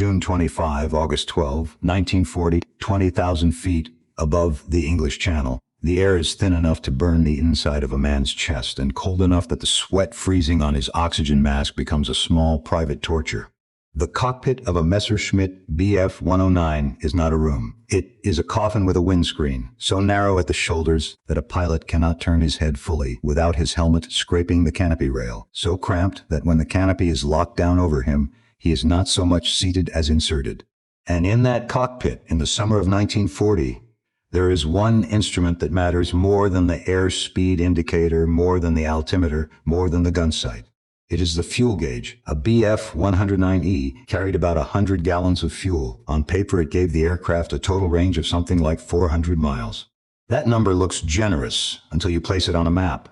June 25, August 12, 1940, 20,000 feet above the English Channel. The air is thin enough to burn the inside of a man's chest and cold enough that the sweat freezing on his oxygen mask becomes a small private torture. The cockpit of a Messerschmitt Bf 109 is not a room. It is a coffin with a windscreen, so narrow at the shoulders that a pilot cannot turn his head fully without his helmet scraping the canopy rail, so cramped that when the canopy is locked down over him, he is not so much seated as inserted. And in that cockpit, in the summer of 1940, there is one instrument that matters more than the airspeed indicator, more than the altimeter, more than the gun sight. It is the fuel gauge. A Bf 109E carried about 100 gallons of fuel. On paper, it gave the aircraft a total range of something like 400 miles. That number looks generous until you place it on a map.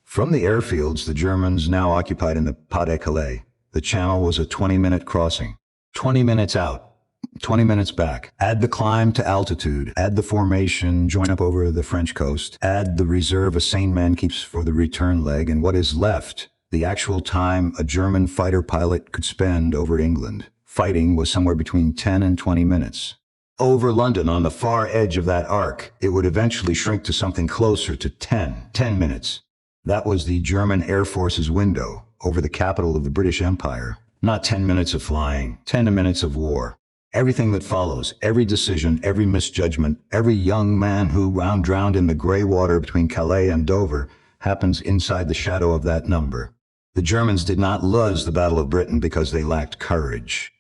From the airfields the Germans now occupied in the Pas-de-Calais, the channel was a 20-minute crossing. 20 minutes out, 20 minutes back. Add the climb to altitude, add the formation, join up over the French coast, add the reserve a sane man keeps for the return leg, and what is left, the actual time a German fighter pilot could spend over England. Fighting was somewhere between 10 and 20 minutes. Over London, on the far edge of that arc, it would eventually shrink to something closer to 10 minutes. That was the German Air Force's window over the capital of the British Empire. Not 10 minutes of flying, 10 minutes of war. Everything that follows, every decision, every misjudgment, every young man who drowned in the gray water between Calais and Dover happens inside the shadow of that number. The Germans did not lose the Battle of Britain because they lacked courage.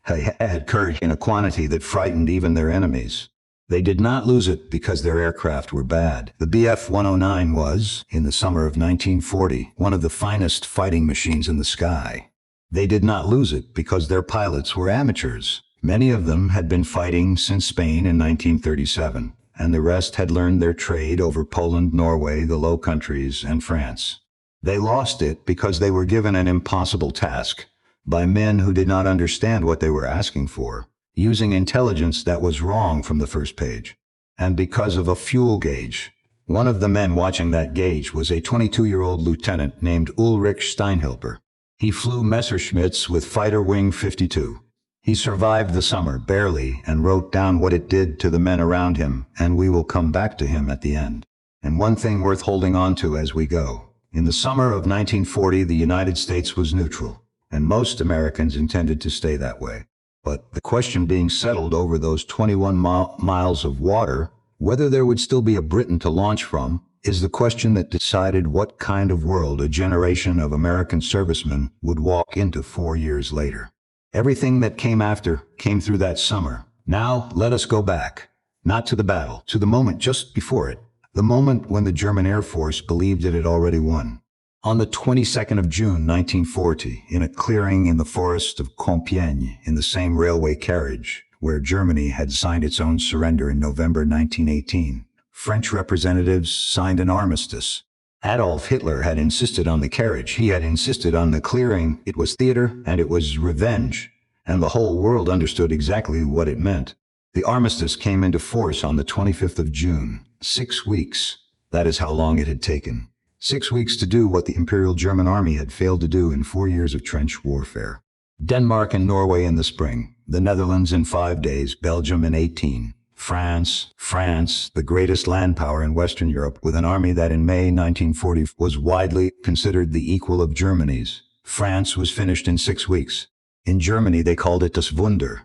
They had courage in a quantity that frightened even their enemies. They did not lose it because their aircraft were bad. The Bf 109 was, in the summer of 1940, one of the finest fighting machines in the sky. They did not lose it because their pilots were amateurs. Many of them had been fighting since Spain in 1937, and the rest had learned their trade over Poland, Norway, the Low Countries, and France. They lost it because they were given an impossible task by men who did not understand what they were asking for, using intelligence that was wrong from the first page. And because of a fuel gauge. One of the men watching that gauge was a 22-year-old lieutenant named Ulrich Steinhilper. He flew Messerschmitts with Fighter Wing 52. He survived the summer, barely, and wrote down what it did to the men around him, and we will come back to him at the end. And one thing worth holding on to as we go. In the summer of 1940, the United States was neutral, and most Americans intended to stay that way. But the question being settled over those 21 miles of water, whether there would still be a Britain to launch from, is the question that decided what kind of world a generation of American servicemen would walk into 4 years later. Everything that came after came through that summer. Now, let us go back. Not to the battle, to the moment just before it. The moment when the German Air Force believed it had already won. On the 22nd of June, 1940, in a clearing in the forest of Compiègne, in the same railway carriage where Germany had signed its own surrender in November 1918, French representatives signed an armistice. Adolf Hitler had insisted on the carriage, he had insisted on the clearing. It was theater and it was revenge, and the whole world understood exactly what it meant. The armistice came into force on the 25th of June. 6 weeks. That is how long it had taken. 6 weeks to do what the Imperial German Army had failed to do in 4 years of trench warfare. Denmark and Norway in the spring, the Netherlands in 5 days, Belgium in 18. France, the greatest land power in Western Europe, with an army that in May 1940 was widely considered the equal of Germany's. France was finished in 6 weeks. In Germany they called it das Wunder,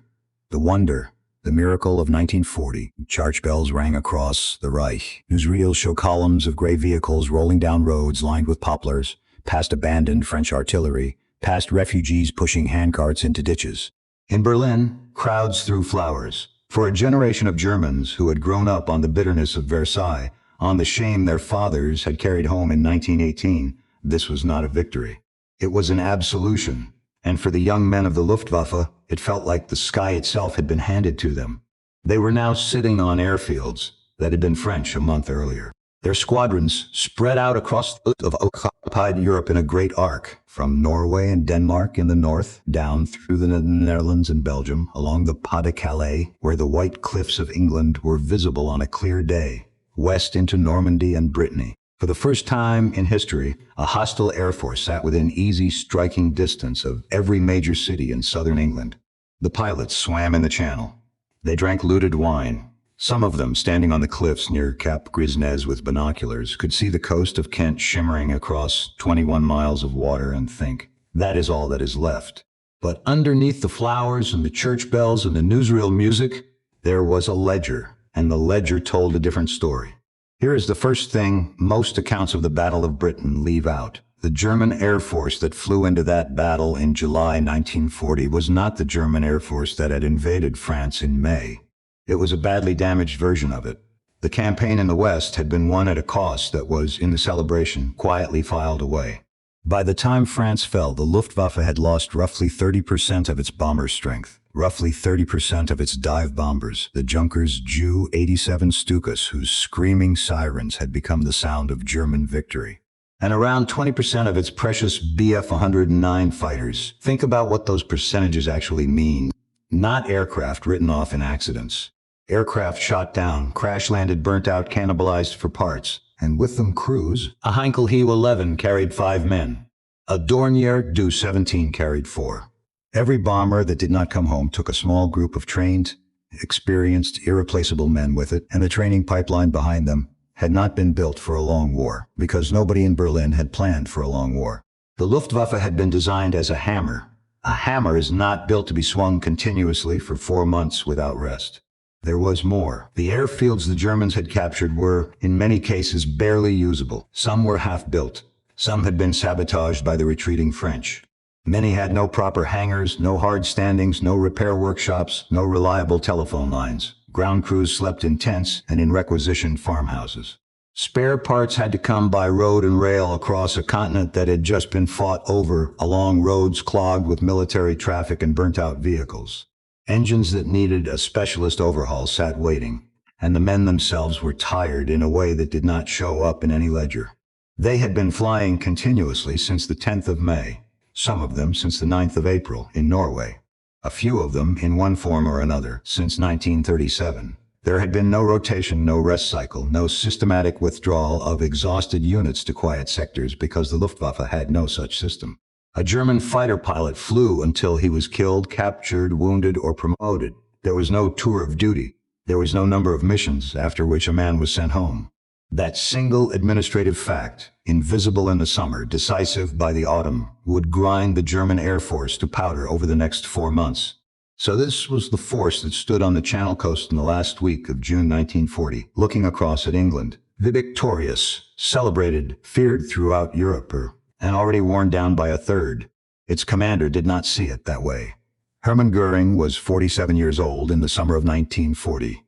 the wonder. The miracle of 1940. Church bells rang across the Reich. Newsreels show columns of gray vehicles rolling down roads lined with poplars, past abandoned French artillery, past refugees pushing handcarts into ditches. In Berlin, crowds threw flowers. For a generation of Germans who had grown up on the bitterness of Versailles, on the shame their fathers had carried home in 1918, this was not a victory. It was an absolution. And for the young men of the Luftwaffe, it felt like the sky itself had been handed to them. They were now sitting on airfields that had been French a month earlier. Their squadrons spread out across of occupied Europe in a great arc, from Norway and Denmark in the north, down through the Netherlands and Belgium, along the Pas-de-Calais, where the white cliffs of England were visible on a clear day, west into Normandy and Brittany. For the first time in history, a hostile air force sat within easy striking distance of every major city in southern England. The pilots swam in the channel. They drank looted wine. Some of them, standing on the cliffs near Cap Grisnez with binoculars, could see the coast of Kent shimmering across 21 miles of water and think, that is all that is left. But underneath the flowers and the church bells and the newsreel music, there was a ledger, and the ledger told a different story. Here is the first thing most accounts of the Battle of Britain leave out. The German Air Force that flew into that battle in July 1940 was not the German Air Force that had invaded France in May. It was a badly damaged version of it. The campaign in the West had been won at a cost that was, in the celebration, quietly filed away. By the time France fell, the Luftwaffe had lost roughly 30% of its bomber strength, roughly 30% of its dive bombers, the Junkers Ju-87 Stukas, whose screaming sirens had become the sound of German victory, and around 20% of its precious Bf-109 fighters. Think about what those percentages actually mean. Not aircraft written off in accidents. Aircraft shot down, crash-landed, burnt out, cannibalized for parts, and with them crews. A Heinkel He-11 carried 5 men. A Dornier Do-17 carried 4. Every bomber that did not come home took a small group of trained, experienced, irreplaceable men with it, and the training pipeline behind them had not been built for a long war, because nobody in Berlin had planned for a long war. The Luftwaffe had been designed as a hammer. A hammer is not built to be swung continuously for 4 months without rest. There was more. The airfields the Germans had captured were, in many cases, barely usable. Some were half-built. Some had been sabotaged by the retreating French. Many had no proper hangars, no hard standings, no repair workshops, no reliable telephone lines. Ground crews slept in tents and in requisitioned farmhouses. Spare parts had to come by road and rail across a continent that had just been fought over, along roads clogged with military traffic and burnt-out vehicles. Engines that needed a specialist overhaul sat waiting, and the men themselves were tired in a way that did not show up in any ledger. They had been flying continuously since the 10th of May, some of them since the 9th of April in Norway, a few of them in one form or another since 1937. There had been no rotation, no rest cycle, no systematic withdrawal of exhausted units to quiet sectors because the Luftwaffe had no such system. A German fighter pilot flew until he was killed, captured, wounded, or promoted. There was no tour of duty. There was no number of missions after which a man was sent home. That single administrative fact, invisible in the summer, decisive by the autumn, would grind the German Air Force to powder over the next 4 months. So this was the force that stood on the Channel coast in the last week of June 1940, looking across at England. The victorious, celebrated, feared throughout Europe, and already worn down by a third. Its commander did not see it that way. Hermann Göring was 47 years old in the summer of 1940.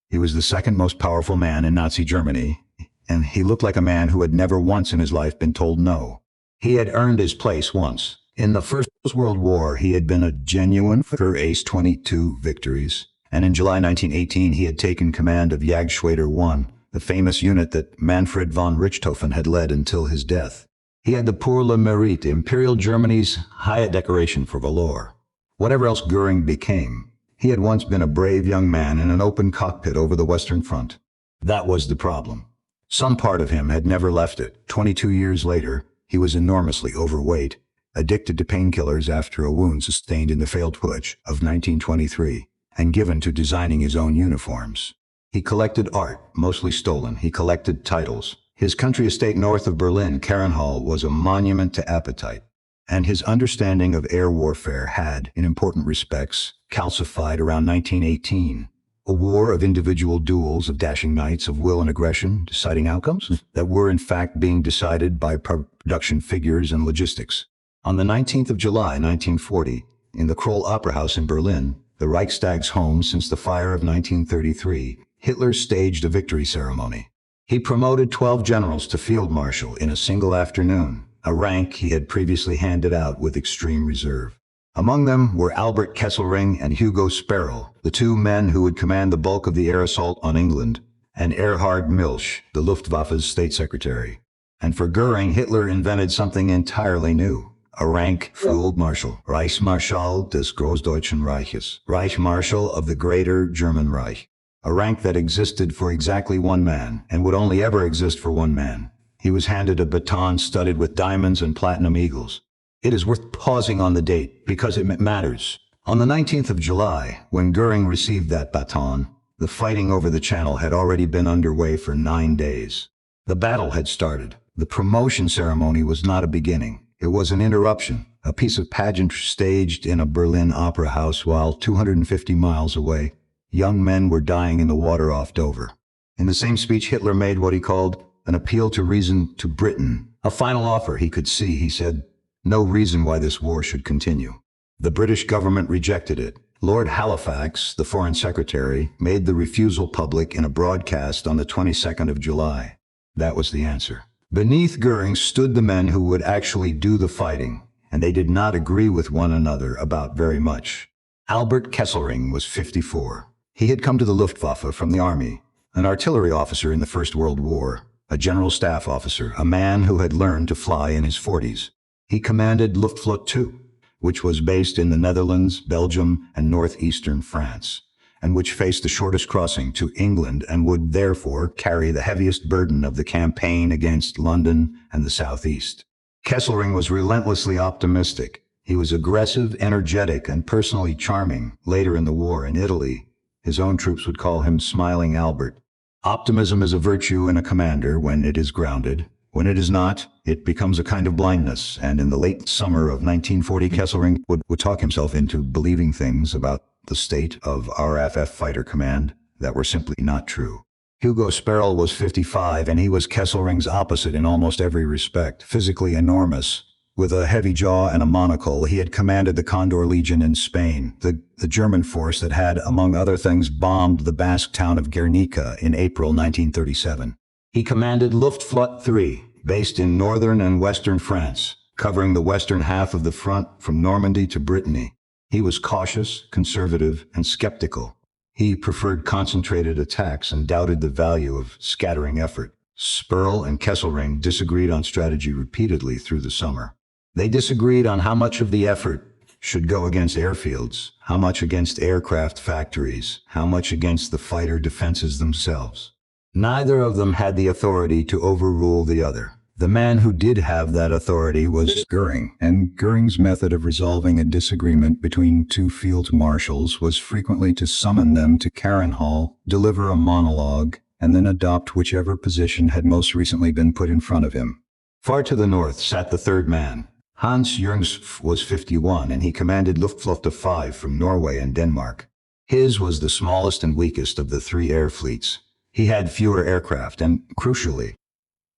He was the second most powerful man in Nazi Germany, and he looked like a man who had never once in his life been told no. He had earned his place once. In the First World War, he had been a genuine Ace-22 Victories, and in July 1918 he had taken command of Jagdschwader I, the famous unit that Manfred von Richthofen had led until his death. He had the Pour le Mérite, Imperial Germany's Hyatt decoration for valor. Whatever else Göring became, he had once been a brave young man in an open cockpit over the Western Front. That was the problem. Some part of him had never left it. 22 years later, he was enormously overweight, addicted to painkillers after a wound sustained in the failed putsch of 1923, and given to designing his own uniforms. He collected art, mostly stolen. He collected titles. His country estate north of Berlin, Karenhall, was a monument to appetite, and his understanding of air warfare had, in important respects, calcified around 1918. A war of individual duels, of dashing knights of will and aggression, deciding outcomes that were in fact being decided by production figures and logistics. On the 19th of July, 1940, in the Kroll Opera House in Berlin, the Reichstag's home since the fire of 1933, Hitler staged a victory ceremony. He promoted 12 generals to field marshal in a single afternoon, a rank he had previously handed out with extreme reserve. Among them were Albert Kesselring and Hugo Sparrow, the 2 men who would command the bulk of the air assault on England, and Erhard Milch, the Luftwaffe's state secretary. And for Göring, Hitler invented something entirely new, a rank Field Marshal, Reichsmarschall des Großdeutschen Reiches, Reich Marshal of the Greater German Reich. A rank that existed for exactly one man, and would only ever exist for one man. He was handed a baton studded with diamonds and platinum eagles. It is worth pausing on the date, because it matters. On the 19th of July, when Goering received that baton, the fighting over the Channel had already been underway for 9 days. The battle had started. The promotion ceremony was not a beginning. It was an interruption, a piece of pageantry staged in a Berlin opera house while 250 miles away, young men were dying in the water off Dover. In the same speech, Hitler made what he called an appeal to reason to Britain, a final offer he could see. He said, "No reason why this war should continue." The British government rejected it. Lord Halifax, the Foreign Secretary, made the refusal public in a broadcast on the 22nd of July. That was the answer. Beneath Goering stood the men who would actually do the fighting, and they did not agree with one another about very much. Albert Kesselring was 54. He had come to the Luftwaffe from the army, an artillery officer in the First World War, a general staff officer, a man who had learned to fly in his 40s. He commanded Luftwaffe II, which was based in the Netherlands, Belgium, and northeastern France, and which faced the shortest crossing to England and would therefore carry the heaviest burden of the campaign against London and the southeast. Kesselring was relentlessly optimistic. He was aggressive, energetic, and personally charming. Later in the war in Italy, his own troops would call him Smiling Albert. Optimism is a virtue in a commander when it is grounded. When it is not, it becomes a kind of blindness, and in the late summer of 1940, Kesselring would talk himself into believing things about the state of RAF Fighter Command that were simply not true. Hugo Sperrel was 55, and he was Kesselring's opposite in almost every respect. Physically enormous, with a heavy jaw and a monocle, he had commanded the Condor Legion in Spain, the German force that had, among other things, bombed the Basque town of Guernica in April 1937. He commanded Luftwaffe III, based in northern and western France, covering the western half of the front from Normandy to Brittany. He was cautious, conservative, and skeptical. He preferred concentrated attacks and doubted the value of scattering effort. Sperrel and Kesselring disagreed on strategy repeatedly through the summer. They disagreed on how much of the effort should go against airfields, how much against aircraft factories, how much against the fighter defenses themselves. Neither of them had the authority to overrule the other. The man who did have that authority was Goering, and Goering's method of resolving a disagreement between two field marshals was frequently to summon them to Karen Hall, deliver a monologue, and then adopt whichever position had most recently been put in front of him. Far to the north sat the third man. Hans Jørgens was 51, and he commanded Luftwaffe 5 from Norway and Denmark. His was the smallest and weakest of the three air fleets. He had fewer aircraft, and, crucially,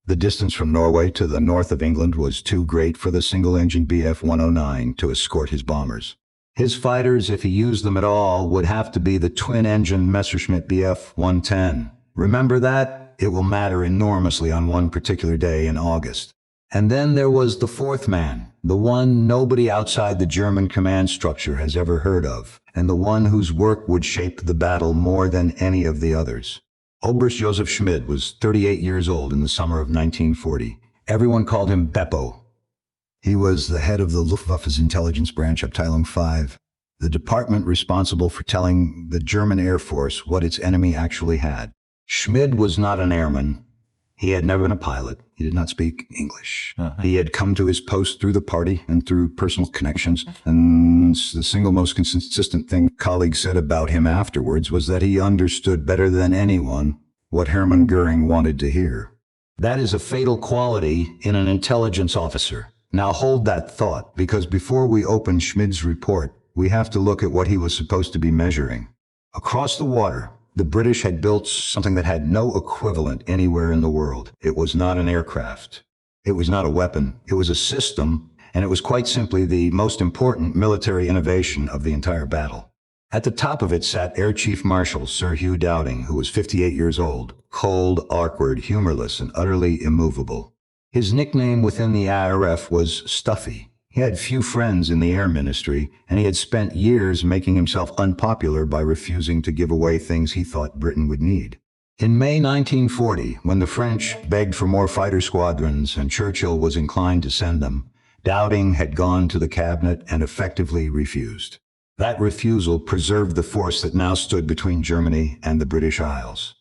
the distance from Norway to the north of England was too great for the single-engine Bf 109 to escort his bombers. His fighters, if he used them at all, would have to be the twin-engine Messerschmitt Bf 110. Remember that? It will matter enormously on one particular day in August. And then there was the fourth man, the one nobody outside the German command structure has ever heard of, and the one whose work would shape the battle more than any of the others. Oberst Josef Schmid was 38 years old in the summer of 1940. Everyone called him Beppo. He was the head of the Luftwaffe's intelligence branch, Abteilung 5, the department responsible for telling the German Air Force what its enemy actually had. Schmid was not an airman. He had never been a pilot. He did not speak English. He had come to his post through the party and through personal connections, and the single most consistent thing colleagues said about him afterwards was that he understood better than anyone what Hermann Goering wanted to hear. That is a fatal quality in an intelligence officer. Now hold that thought, because before we open Schmid's report, we have to look at what he was supposed to be measuring. Across the water, the British had built something that had no equivalent anywhere in the world. It was not an aircraft. It was not a weapon. It was a system, and it was quite simply the most important military innovation of the entire battle. At the top of it sat Air Chief Marshal Sir Hugh Dowding, who was 58 years old, cold, awkward, humorless, and utterly immovable. His nickname within the RAF was Stuffy. He had few friends in the Air Ministry, and he had spent years making himself unpopular by refusing to give away things he thought Britain would need. In May 1940, when the French begged for more fighter squadrons and Churchill was inclined to send them, Dowding had gone to the cabinet and effectively refused. That refusal preserved the force that now stood between Germany and the British Isles.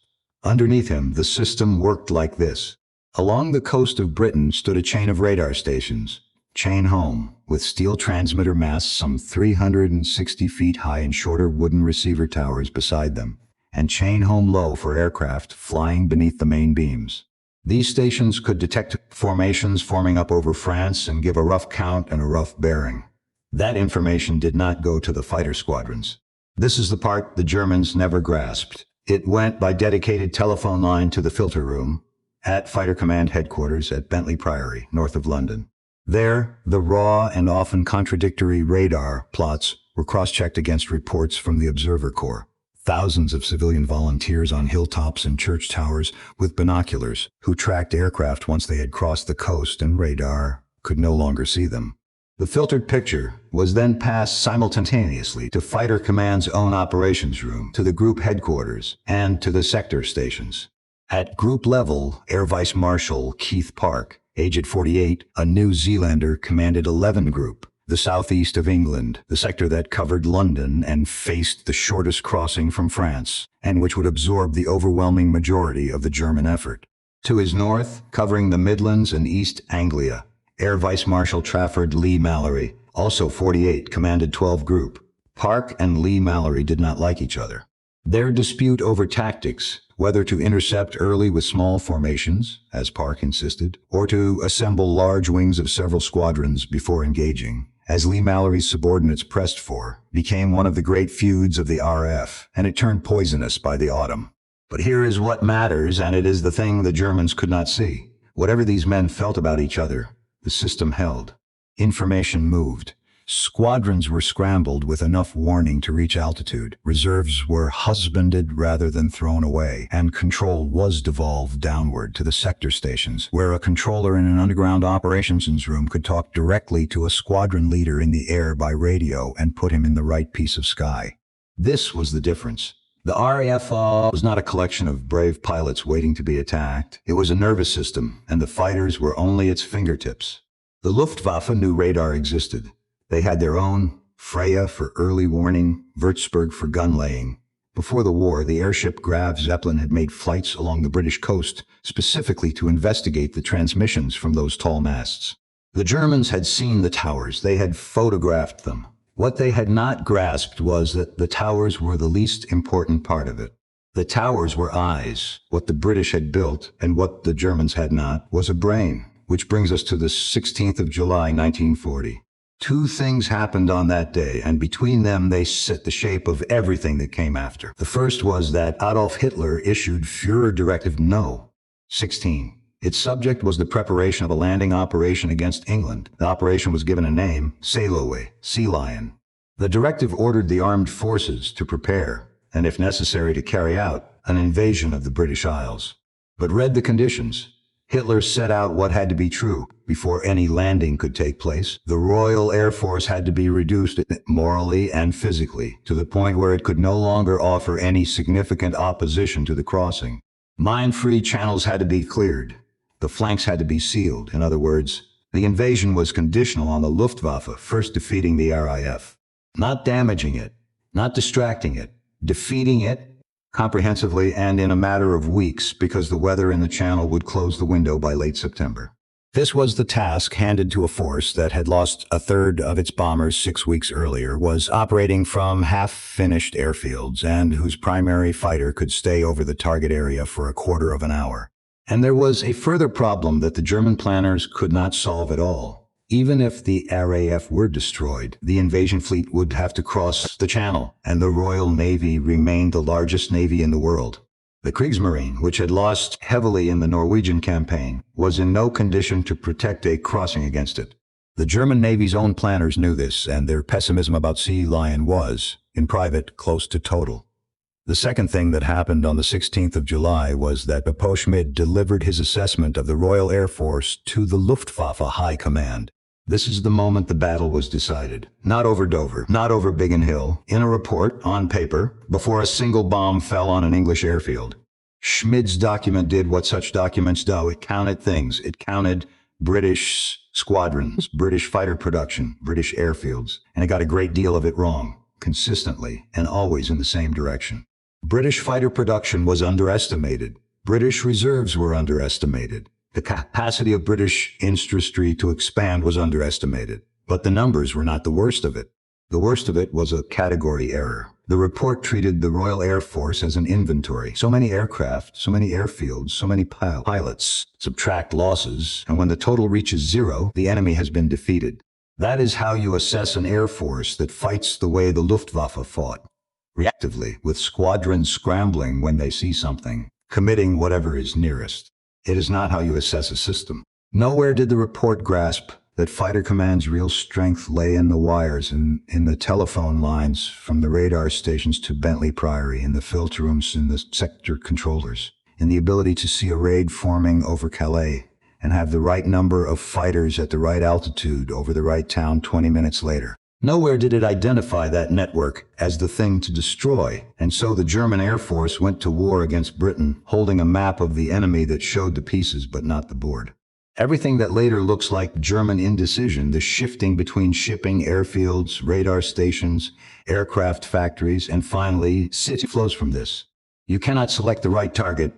Underneath him, the system worked like this. Along the coast of Britain stood a chain of radar stations. chain home, with steel transmitter masts some 360 feet high and shorter wooden receiver towers beside them, and chain home low for aircraft flying beneath the main beams. These stations could detect formations forming up over France and give a rough count and a rough bearing. That information did not go to the fighter squadrons. This is the part the Germans never grasped. It went by dedicated telephone line to the filter room at Fighter Command Headquarters at Bentley Priory, north of London. There, the raw and often contradictory radar plots were cross-checked against reports from the Observer Corps. Thousands of civilian volunteers on hilltops and church towers with binoculars who tracked aircraft once they had crossed the coast and radar could no longer see them. The filtered picture was then passed simultaneously to Fighter Command's own operations room, to the group headquarters, and to the sector stations. At group level, Air Vice Marshal Keith Park, aged 48, a New Zealander, commanded 11 Group, the southeast of England, the sector that covered London and faced the shortest crossing from France, and which would absorb the overwhelming majority of the German effort. To his north, covering the Midlands and East Anglia, Air Vice Marshal Trafford Lee Mallory, also 48, commanded 12 Group. Park and Lee Mallory did not like each other. Their dispute over tactics, whether to intercept early with small formations, as Park insisted, or to assemble large wings of several squadrons before engaging, as Lee Mallory's subordinates pressed for, became one of the great feuds of the RAF, and it turned poisonous by the autumn. But here is what matters, and it is the thing the Germans could not see. Whatever these men felt about each other, the system held. Information moved. Squadrons were scrambled with enough warning to reach altitude. Reserves were husbanded rather than thrown away, and control was devolved downward to the sector stations, where a controller in an underground operations room could talk directly to a squadron leader in the air by radio and put him in the right piece of sky. This was the difference. The RAF was not a collection of brave pilots waiting to be attacked. It was a nervous system, and the fighters were only its fingertips. The Luftwaffe knew radar existed. They had their own, Freya for early warning, Würzburg for gun laying. Before the war, the airship Graf Zeppelin had made flights along the British coast, specifically to investigate the transmissions from those tall masts. The Germans had seen the towers. They had photographed them. What they had not grasped was that the towers were the least important part of it. The towers were eyes. What the British had built, and what the Germans had not, was a brain, which brings us to the 16th of July, 1940. Two things happened on that day, and between them they set the shape of everything that came after. The first was that Adolf Hitler issued Führer Directive No. 16. Its subject was the preparation of a landing operation against England. The operation was given a name, Seelowe, Sea Lion. The directive ordered the armed forces to prepare, and if necessary to carry out, an invasion of the British Isles. But read the conditions. Hitler set out what had to be true. Before any landing could take place, the Royal Air Force had to be reduced morally and physically to the point where it could no longer offer any significant opposition to the crossing. Mine-free channels had to be cleared. The flanks had to be sealed. In other words, the invasion was conditional on the Luftwaffe first defeating the RAF. Not damaging it, not distracting it, defeating it comprehensively and in a matter of weeks, because the weather in the channel would close the window by late September. This was the task handed to a force that had lost a third of its bombers 6 weeks earlier, was operating from half-finished airfields, and whose primary fighter could stay over the target area for a quarter of an hour. And there was a further problem that the German planners could not solve at all. Even if the RAF were destroyed, the invasion fleet would have to cross the Channel, and the Royal Navy remained the largest navy in the world. The Kriegsmarine, which had lost heavily in the Norwegian campaign, was in no condition to protect a crossing against it. The German Navy's own planners knew this, and their pessimism about Sea Lion was, in private, close to total. The second thing that happened on the 16th of July was that Beppo Schmid delivered his assessment of the Royal Air Force to the Luftwaffe High Command. This is the moment the battle was decided. Not over Dover, not over Biggin Hill, in a report, on paper, before a single bomb fell on an English airfield. Schmid's document did what such documents do. It counted things. It counted British squadrons, British fighter production, British airfields, and it got a great deal of it wrong, consistently, and always in the same direction. British fighter production was underestimated. British reserves were underestimated. The capacity of British industry to expand was underestimated, but the numbers were not the worst of it. The worst of it was a category error. The report treated the Royal Air Force as an inventory. So many aircraft, so many airfields, so many pilots. Subtract losses, and when the total reaches zero, the enemy has been defeated. That is how you assess an air force that fights the way the Luftwaffe fought. Reactively, with squadrons scrambling when they see something, committing whatever is nearest. It is not how you assess a system. Nowhere did the report grasp that Fighter Command's real strength lay in the wires and in the telephone lines from the radar stations to Bentley Priory, in the filter rooms, in the sector controllers, in the ability to see a raid forming over Calais and have the right number of fighters at the right altitude over the right town 20 minutes later. Nowhere did it identify that network as the thing to destroy, and so the German Air Force went to war against Britain, holding a map of the enemy that showed the pieces but not the board. Everything that later looks like German indecision, the shifting between shipping, airfields, radar stations, aircraft factories, and finally, city flows from this. You cannot select the right target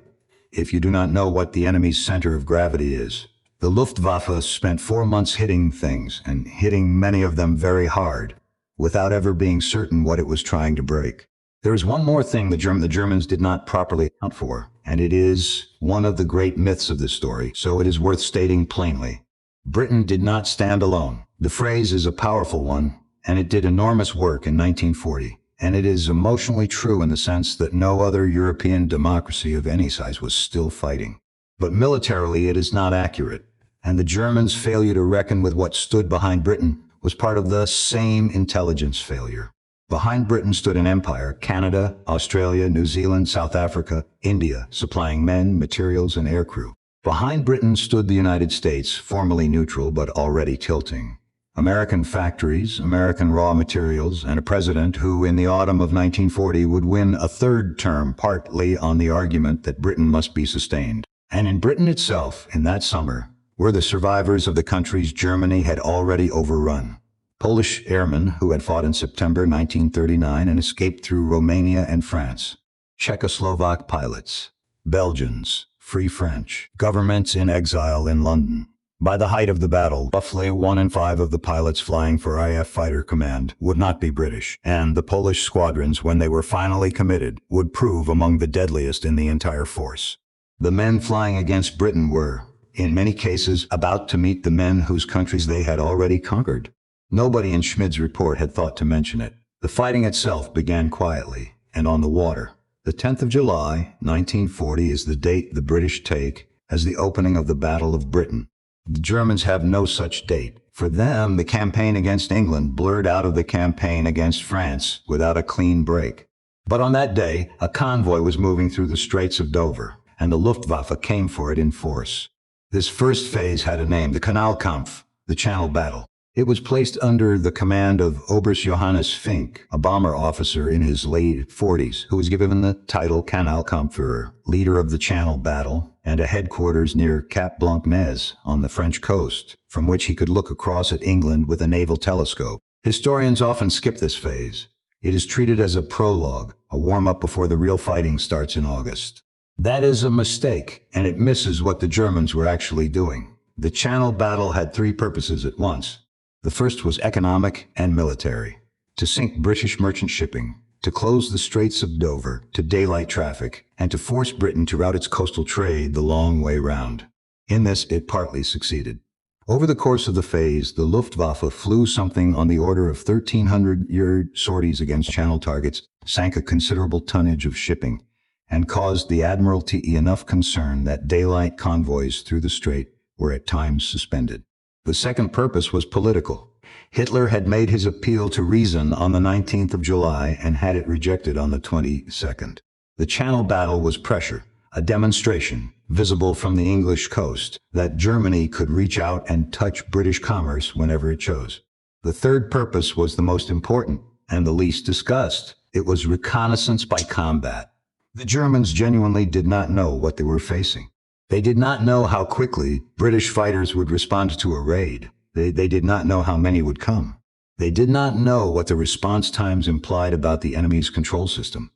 if you do not know what the enemy's center of gravity is. The Luftwaffe spent 4 months hitting things, and hitting many of them very hard, without ever being certain what it was trying to break. There is one more thing the Germans did not properly account for, and it is one of the great myths of this story, so it is worth stating plainly. Britain did not stand alone. The phrase is a powerful one, and it did enormous work in 1940, and it is emotionally true in the sense that no other European democracy of any size was still fighting. But militarily it is not accurate, and the Germans' failure to reckon with what stood behind Britain was part of the same intelligence failure. Behind Britain stood an empire, Canada, Australia, New Zealand, South Africa, India, supplying men, materials, and aircrew. Behind Britain stood the United States, formerly neutral but already tilting. American factories, American raw materials, and a president who, in the autumn of 1940, would win a third term partly on the argument that Britain must be sustained. And in Britain itself, in that summer, were the survivors of the countries Germany had already overrun. Polish airmen who had fought in September 1939 and escaped through Romania and France. Czechoslovak pilots. Belgians. Free French. Governments in exile in London. By the height of the battle, roughly 1 in 5 of the pilots flying for RAF Fighter Command would not be British, and the Polish squadrons, when they were finally committed, would prove among the deadliest in the entire force. The men flying against Britain were, in many cases, about to meet the men whose countries they had already conquered. Nobody in Schmid's report had thought to mention it. The fighting itself began quietly and on the water. The 10th of July, 1940 is the date the British take as the opening of the Battle of Britain. The Germans have no such date. For them, the campaign against England blurred out of the campaign against France without a clean break. But on that day, a convoy was moving through the Straits of Dover, and the Luftwaffe came for it in force. This first phase had a name, the Kanalkampf, the Channel Battle. It was placed under the command of Oberst Johannes Fink, a bomber officer in his late 40s, who was given the title Kanalkampfführer, leader of the Channel Battle, and a headquarters near Cap Blanc-Nez on the French coast, from which he could look across at England with a naval telescope. Historians often skip this phase. It is treated as a prologue, a warm-up before the real fighting starts in August. That is a mistake, and it misses what the Germans were actually doing. The Channel Battle had 3 purposes at once. The first was economic and military: to sink British merchant shipping, to close the Straits of Dover to daylight traffic, and to force Britain to route its coastal trade the long way round. In this, it partly succeeded. Over the course of the phase, the Luftwaffe flew something on the order of 1,300 sorties against Channel targets, sank a considerable tonnage of shipping, and caused the Admiralty enough concern that daylight convoys through the strait were at times suspended. The second purpose was political. Hitler had made his appeal to reason on the 19th of July and had it rejected on the 22nd. The Channel Battle was pressure, a demonstration, visible from the English coast, that Germany could reach out and touch British commerce whenever it chose. The third purpose was the most important and the least discussed. It was reconnaissance by combat. The Germans genuinely did not know what they were facing. They did not know how quickly British fighters would respond to a raid. They did not know how many would come. They did not know what the response times implied about the enemy's control system.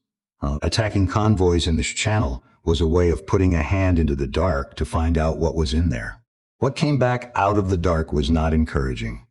Attacking convoys in the Channel was a way of putting a hand into the dark to find out what was in there. What came back out of the dark was not encouraging.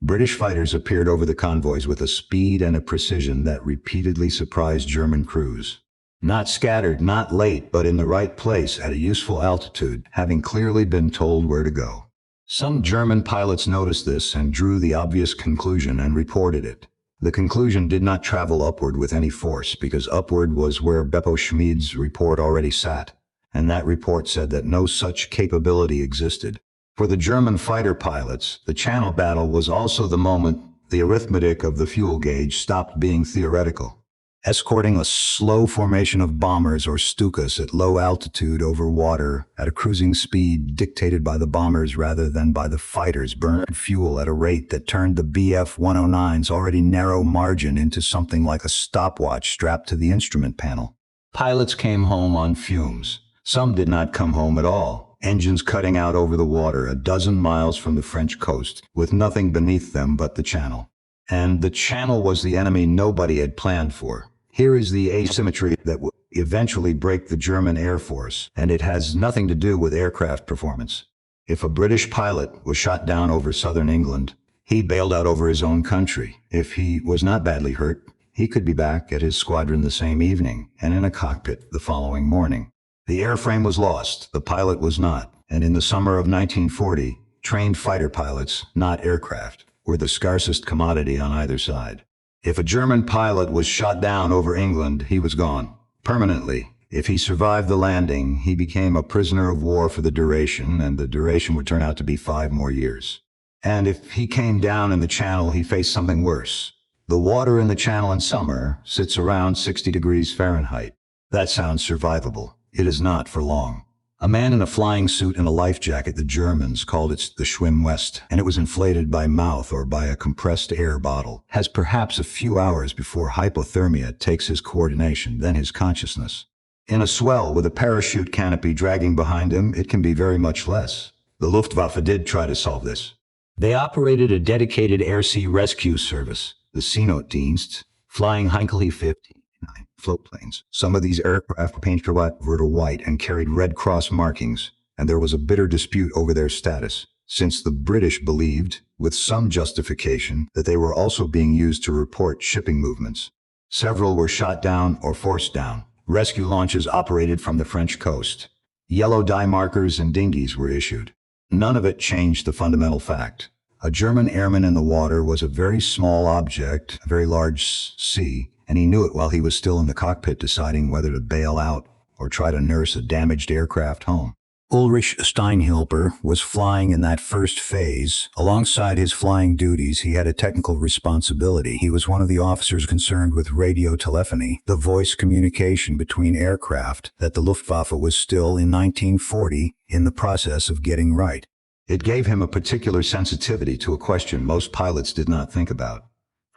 British fighters appeared over the convoys with a speed and a precision that repeatedly surprised German crews. Not scattered, not late, but in the right place at a useful altitude, having clearly been told where to go. Some German pilots noticed this and drew the obvious conclusion and reported it. The conclusion did not travel upward with any force, because upward was where Beppo Schmid's report already sat, and that report said that no such capability existed. For the German fighter pilots, the Channel battle was also the moment the arithmetic of the fuel gauge stopped being theoretical. Escorting a slow formation of bombers or Stukas at low altitude over water at a cruising speed dictated by the bombers rather than by the fighters burned fuel at a rate that turned the Bf-109's already narrow margin into something like a stopwatch strapped to the instrument panel. Pilots came home on fumes. Some did not come home at all, engines cutting out over the water a dozen miles from the French coast, with nothing beneath them but the Channel. And the Channel was the enemy nobody had planned for. Here is the asymmetry that will eventually break the German Air Force, and it has nothing to do with aircraft performance. If a British pilot was shot down over southern England, he bailed out over his own country. If he was not badly hurt, he could be back at his squadron the same evening and in a cockpit the following morning. The airframe was lost, the pilot was not, and in the summer of 1940, trained fighter pilots, not aircraft, were the scarcest commodity on either side. If a German pilot was shot down over England, he was gone, permanently. If he survived the landing, he became a prisoner of war for the duration, and the duration would turn out to be 5 more years. And if he came down in the Channel, he faced something worse. The water in the Channel in summer sits around 60 degrees Fahrenheit. That sounds survivable. It is not for long. A man in a flying suit and a life jacket, the Germans called it the Schwimm West, and it was inflated by mouth or by a compressed air bottle, has perhaps a few hours before hypothermia takes his coordination, then his consciousness. In a swell with a parachute canopy dragging behind him, it can be very much less. The Luftwaffe did try to solve this. They operated a dedicated air-sea rescue service, the Seenootdienst, flying Heinkel 59 float planes. Some of these aircraft were painted white and carried Red Cross markings, and there was a bitter dispute over their status, since the British believed, with some justification, that they were also being used to report shipping movements. Several were shot down or forced down. Rescue launches operated from the French coast. Yellow dye markers and dinghies were issued. None of it changed the fundamental fact. A German airman in the water was a very small object, a very large sea, and he knew it while he was still in the cockpit deciding whether to bail out or try to nurse a damaged aircraft home. Ulrich Steinhilper was flying in that first phase. Alongside his flying duties, he had a technical responsibility. He was one of the officers concerned with radio telephony, the voice communication between aircraft that the Luftwaffe was still, in 1940, in the process of getting right. It gave him a particular sensitivity to a question most pilots did not think about.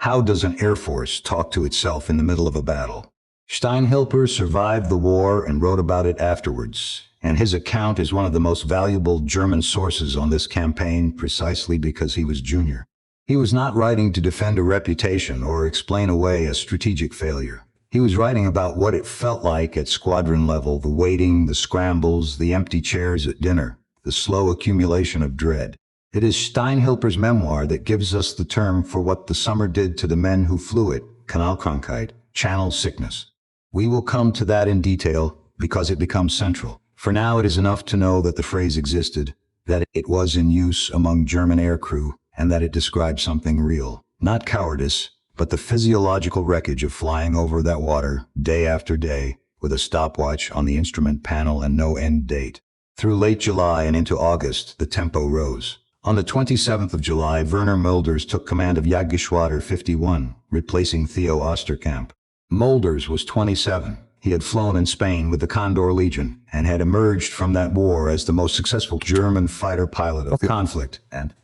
How does an air force talk to itself in the middle of a battle? Steinhilper survived the war and wrote about it afterwards, and his account is one of the most valuable German sources on this campaign precisely because he was junior. He was not writing to defend a reputation or explain away a strategic failure. He was writing about what it felt like at squadron level, the waiting, the scrambles, the empty chairs at dinner, the slow accumulation of dread. It is Steinhilper's memoir that gives us the term for what the summer did to the men who flew it, Kanalkrankheit, Channel sickness. We will come to that in detail because it becomes central. For now, it is enough to know that the phrase existed, that it was in use among German aircrew, and that it described something real. Not cowardice, but the physiological wreckage of flying over that water, day after day, with a stopwatch on the instrument panel and no end date. Through late July and into August, the tempo rose. On the 27th of July, Werner Mulders took command of Jagdgeschwader 51, replacing Theo Osterkamp. Mulders was 27. He had flown in Spain with the Condor Legion and had emerged from that war as the most successful German fighter pilot of the conflict and,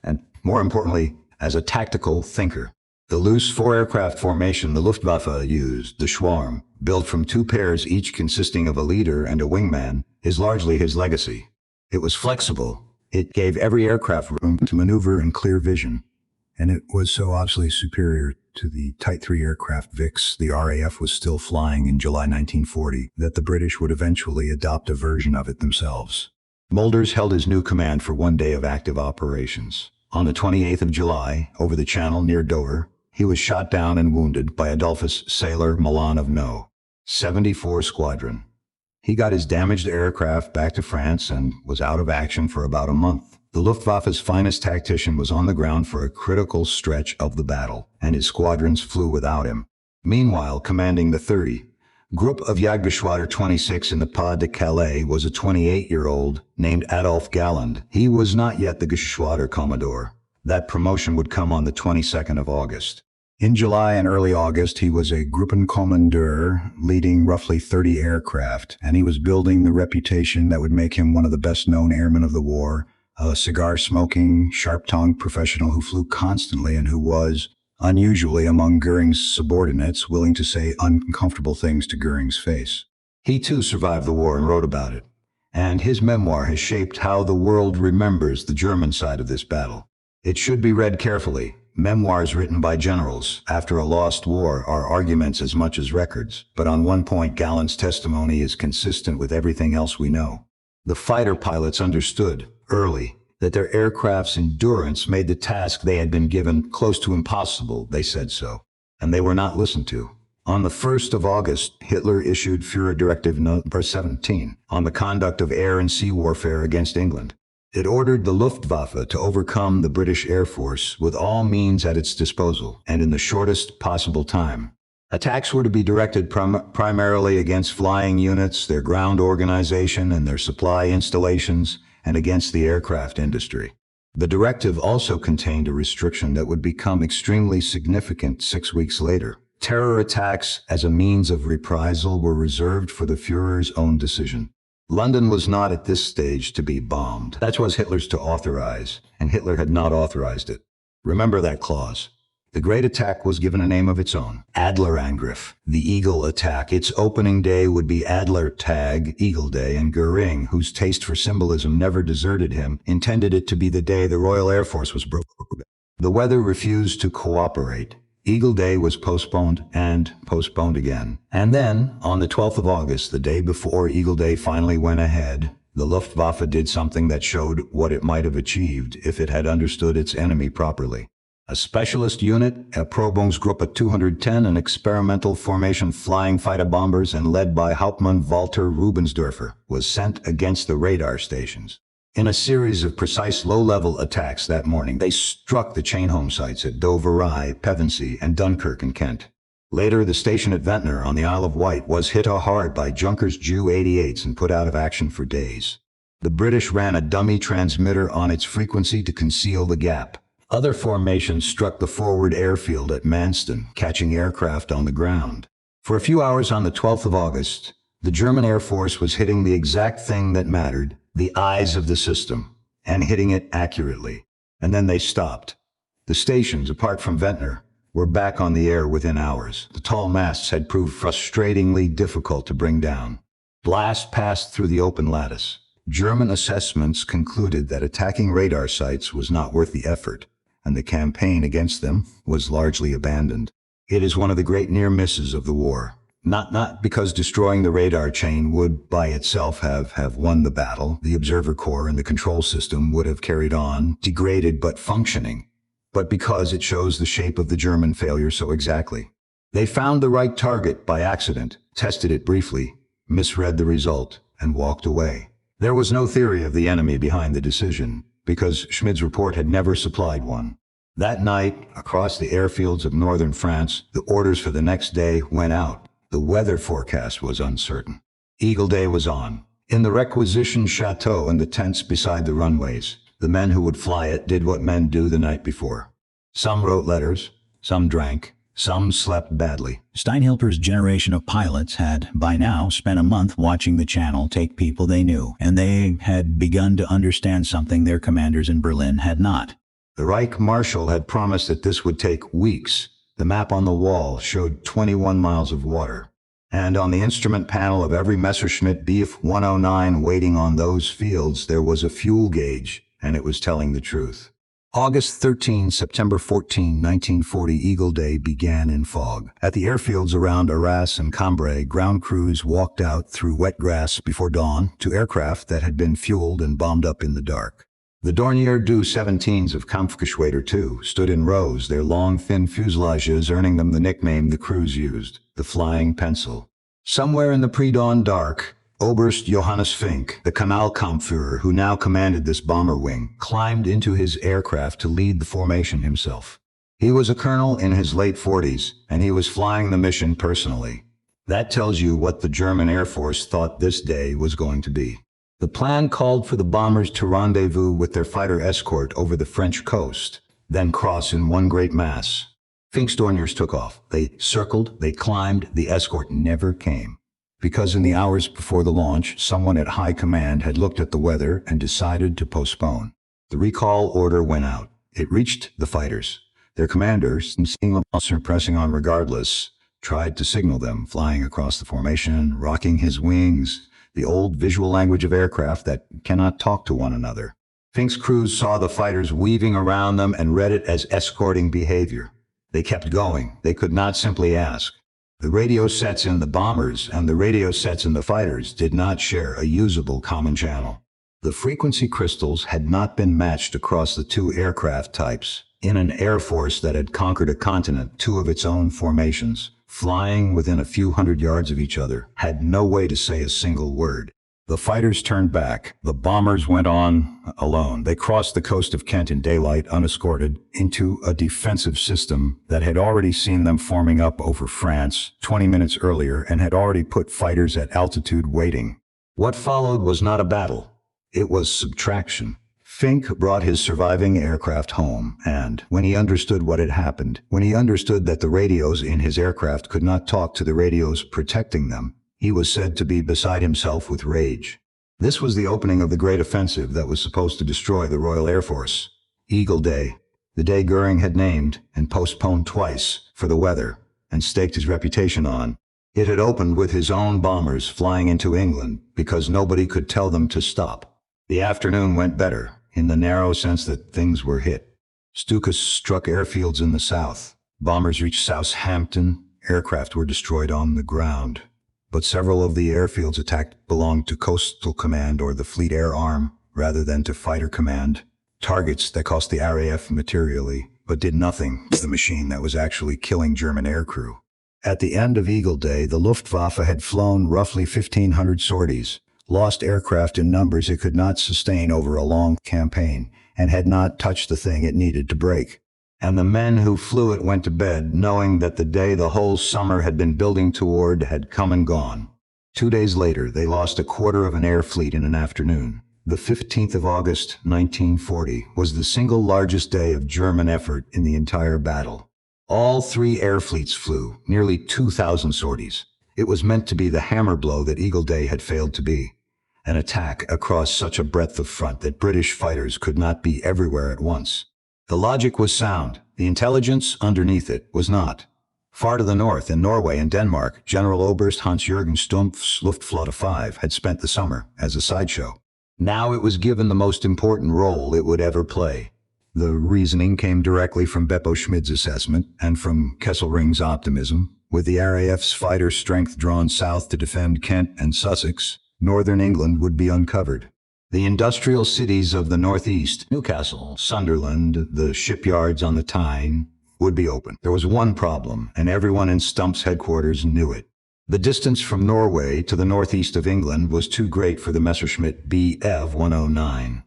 more importantly, as a tactical thinker. The loose 4-aircraft formation the Luftwaffe used, the Schwarm, built from 2 pairs each consisting of a leader and a wingman, is largely his legacy. It was flexible. It gave every aircraft room to maneuver and clear vision, and it was so obviously superior to the Type 3 aircraft Vicks the RAF was still flying in July 1940 that the British would eventually adopt a version of it themselves. Mulders held his new command for one day of active operations. On the 28th of July, over the channel near Dover, he was shot down and wounded by Adolphus Sailor Milan of No. 74 Squadron. He got his damaged aircraft back to France and was out of action for about a month. The Luftwaffe's finest tactician was on the ground for a critical stretch of the battle, and his squadrons flew without him. Meanwhile, commanding the 30 Group of Jagdgeschwader 26 in the Pas de Calais was a 28-year-old named Adolf Galland. He was not yet the Geschwader Commodore. That promotion would come on the 22nd of August. In July and early August, he was a Gruppenkommandeur, leading roughly 30 aircraft, and he was building the reputation that would make him one of the best-known airmen of the war, a cigar-smoking, sharp-tongued professional who flew constantly and who was, unusually among Goering's subordinates, willing to say uncomfortable things to Goering's face. He too survived the war and wrote about it, and his memoir has shaped how the world remembers the German side of this battle. It should be read carefully. Memoirs written by generals after a lost war are arguments as much as records, but on one point Galland's testimony is consistent with everything else we know. The fighter pilots understood, early, that their aircraft's endurance made the task they had been given close to impossible. They said so, and they were not listened to. On the 1st of August, Hitler issued Führer Directive No. 17 on the conduct of air and sea warfare against England. It ordered the Luftwaffe to overcome the British Air Force with all means at its disposal and in the shortest possible time. Attacks were to be directed primarily against flying units, their ground organization, and their supply installations, and against the aircraft industry. The directive also contained a restriction that would become extremely significant 6 weeks later. Terror attacks as a means of reprisal were reserved for the Führer's own decision. London was not at this stage to be bombed. That was Hitler's to authorize, and Hitler had not authorized it. Remember that clause. The Great Attack was given a name of its own, Adlerangriff, the Eagle Attack. Its opening day would be Adler Tag, Eagle Day, and Goering, whose taste for symbolism never deserted him, intended it to be the day the Royal Air Force was broken. The weather refused to cooperate. Eagle Day was postponed and postponed again. And then, on the 12th of August, the day before Eagle Day finally went ahead, the Luftwaffe did something that showed what it might have achieved if it had understood its enemy properly. A specialist unit, a Probungsgruppe 210, an experimental formation flying fighter bombers and led by Hauptmann Walter Rubensdorfer, was sent against the radar stations. In a series of precise low-level attacks that morning, they struck the chain home sites at WWII, Pevensey, and Dunkirk in Kent. Later, the station at Ventnor on the Isle of Wight was hit hard by Junkers Ju-88s and put out of action for days. The British ran a dummy transmitter on its frequency to conceal the gap. Other formations struck the forward airfield at Manston, catching aircraft on the ground. For a few hours on the 12th of August, the German Air Force was hitting the exact thing that mattered, the eyes of the system, and hitting it accurately. And then they stopped. The stations, apart from Ventnor, were back on the air within hours. The tall masts had proved frustratingly difficult to bring down. Blast passed through the open lattice. German assessments concluded that attacking radar sites was not worth the effort, and the campaign against them was largely abandoned. It is one of the great near misses of the war. Not because destroying the radar chain would by itself have won the battle. The observer corps and the control system would have carried on, degraded but functioning, but because it shows the shape of the German failure so exactly. They found the right target by accident, tested it briefly, misread the result, and walked away. There was no theory of the enemy behind the decision, because Schmid's report had never supplied one. That night, across the airfields of northern France, the orders for the next day went out. The weather forecast was uncertain. Eagle Day was on. In the requisition chateau and the tents beside the runways, the men who would fly it did what men do the night before. Some wrote letters, some drank, some slept badly. Steinhilper's generation of pilots had, by now, spent a month watching the channel take people they knew, and they had begun to understand something their commanders in Berlin had not. The Reich Marshal had promised that this would take weeks. The map on the wall showed 21 miles of water, and on the instrument panel of every Messerschmitt Bf 109 waiting on those fields there was a fuel gauge, and it was telling the truth. August 13, September 14, 1940, Eagle Day began in fog. At the airfields around Arras and Cambrai, ground crews walked out through wet grass before dawn to aircraft that had been fueled and bombed up in the dark. The Dornier Du-17s of Kampfgeschwader II stood in rows, their long, thin fuselages earning them the nickname the crews used, the Flying Pencil. Somewhere in the pre-dawn dark, Oberst Johannes Fink, the Kanalkampfführer who now commanded this bomber wing, climbed into his aircraft to lead the formation himself. He was a colonel in his late 40s, and he was flying the mission personally. That tells you what the German Air Force thought this day was going to be. The plan called for the bombers to rendezvous with their fighter escort over the French coast, then cross in one great mass. Fink's Dorniers took off. They circled, they climbed, the escort never came. Because in the hours before the launch, someone at high command had looked at the weather and decided to postpone. The recall order went out. It reached the fighters. Their commanders, seeing the officer pressing on regardless, tried to signal them, flying across the formation, rocking his wings, the old visual language of aircraft that cannot talk to one another. Fink's crews saw the fighters weaving around them and read it as escorting behavior. They kept going. They could not simply ask. The radio sets in the bombers and the radio sets in the fighters did not share a usable common channel. The frequency crystals had not been matched across the two aircraft types. In an air force that had conquered a continent, two of its own formations, flying within a few hundred yards of each other, had no way to say a single word. The fighters turned back. The bombers went on alone. They crossed the coast of Kent in daylight, unescorted, into a defensive system that had already seen them forming up over France 20 minutes earlier and had already put fighters at altitude waiting. What followed was not a battle. It was subtraction. Fink brought his surviving aircraft home, and when he understood what had happened, when he understood that the radios in his aircraft could not talk to the radios protecting them, he was said to be beside himself with rage. This was the opening of the great offensive that was supposed to destroy the Royal Air Force. Eagle Day, the day Goering had named and postponed twice for the weather and staked his reputation on. It had opened with his own bombers flying into England because nobody could tell them to stop. The afternoon went better, in the narrow sense that things were hit. Stukas struck airfields in the south. Bombers reached Southampton. Aircraft were destroyed on the ground. But several of the airfields attacked belonged to Coastal Command or the Fleet Air Arm, rather than to Fighter Command. Targets that cost the RAF materially, but did nothing to the machine that was actually killing German aircrew. At the end of Eagle Day, the Luftwaffe had flown roughly 1,500 sorties, lost aircraft in numbers it could not sustain over a long campaign, and had not touched the thing it needed to break. And the men who flew it went to bed knowing that the day the whole summer had been building toward had come and gone. 2 days later, they lost a quarter of an air fleet in an afternoon. The 15th of August, 1940, was the single largest day of German effort in the entire battle. All three air fleets flew, nearly 2,000 sorties. It was meant to be the hammer blow that Eagle Day had failed to be. An attack across such a breadth of front that British fighters could not be everywhere at once. The logic was sound. The intelligence underneath it was not. Far to the north, in Norway and Denmark, General Oberst Hans-Jürgen Stumpf's Luftwaffe 5 had spent the summer as a sideshow. Now it was given the most important role it would ever play. The reasoning came directly from Beppo Schmid's assessment and from Kesselring's optimism. With the RAF's fighter strength drawn south to defend Kent and Sussex, northern England would be uncovered. The industrial cities of the northeast, Newcastle, Sunderland, the shipyards on the Tyne, would be open. There was one problem, and everyone in Stump's headquarters knew it. The distance from Norway to the northeast of England was too great for the Messerschmitt Bf 109.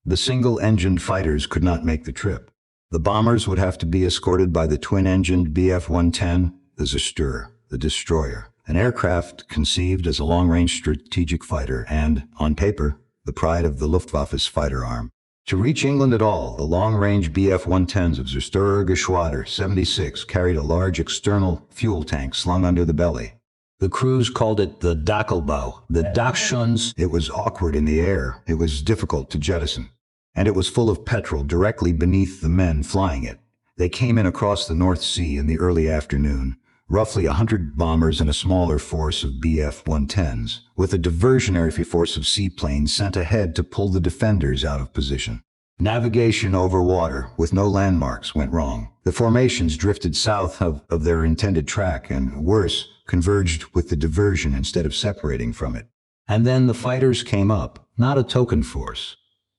The single-engined fighters could not make the trip. The bombers would have to be escorted by the twin-engined Bf 110, the Zerstörer, the destroyer, an aircraft conceived as a long-range strategic fighter and, on paper, the pride of the Luftwaffe's fighter arm. To reach England at all, the long-range Bf 110s of Geschwader 76 carried a large external fuel tank slung under the belly. The crews called it the Dackelbau, the Dachschuns. It was awkward in the air. It was difficult to jettison. And it was full of petrol directly beneath the men flying it. They came in across the North Sea in the early afternoon, roughly 100 bombers and a smaller force of Bf 110s, with a diversionary force of seaplanes sent ahead to pull the defenders out of position. Navigation over water with no landmarks went wrong. The formations drifted south of their intended track and, worse, converged with the diversion instead of separating from it. And then the fighters came up, not a token force.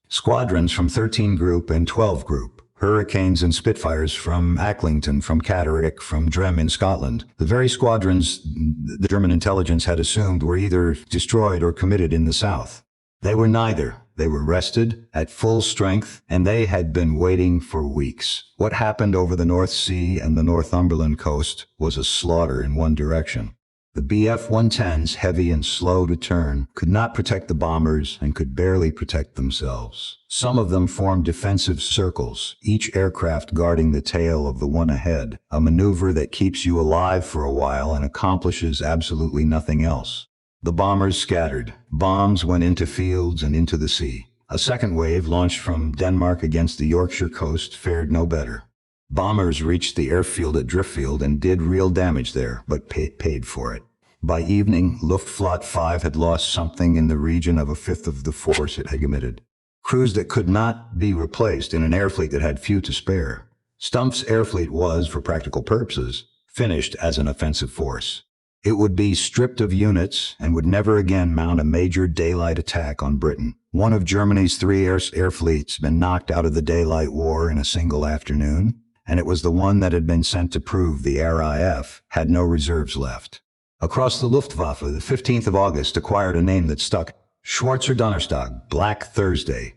Squadrons from 13 Group and 12 Group, Hurricanes and Spitfires from Acklington, from Catterick, from Drem in Scotland. The very squadrons the German intelligence had assumed were either destroyed or committed in the south. They were neither. They were rested, at full strength, and they had been waiting for weeks. What happened over the North Sea and the Northumberland coast was a slaughter in one direction. The Bf-110s, heavy and slow to turn, could not protect the bombers and could barely protect themselves. Some of them formed defensive circles, each aircraft guarding the tail of the one ahead, a maneuver that keeps you alive for a while and accomplishes absolutely nothing else. The bombers scattered. Bombs went into fields and into the sea. A second wave, launched from Denmark against the Yorkshire coast, fared no better. Bombers reached the airfield at Driffield and did real damage there, but paid for it. By evening, Luftwaffe 5 had lost something in the region of a fifth of the force it had committed. Crews that could not be replaced in an air fleet that had few to spare. Stumpf's air fleet was, for practical purposes, finished as an offensive force. It would be stripped of units and would never again mount a major daylight attack on Britain. One of Germany's three air fleets had been knocked out of the daylight war in a single afternoon, and it was the one that had been sent to prove the RAF had no reserves left. Across the Luftwaffe, the 15th of August acquired a name that stuck: Schwarzer Donnerstag, Black Thursday.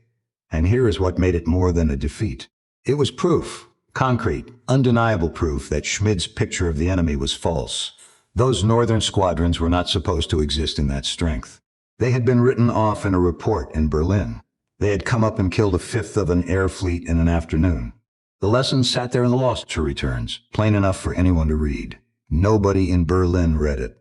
And here is what made it more than a defeat. It was proof, concrete, undeniable proof that Schmid's picture of the enemy was false. Those northern squadrons were not supposed to exist in that strength. They had been written off in a report in Berlin. They had come up and killed a fifth of an air fleet in an afternoon. The lessons sat there in the lost returns, plain enough for anyone to read. Nobody in Berlin read it.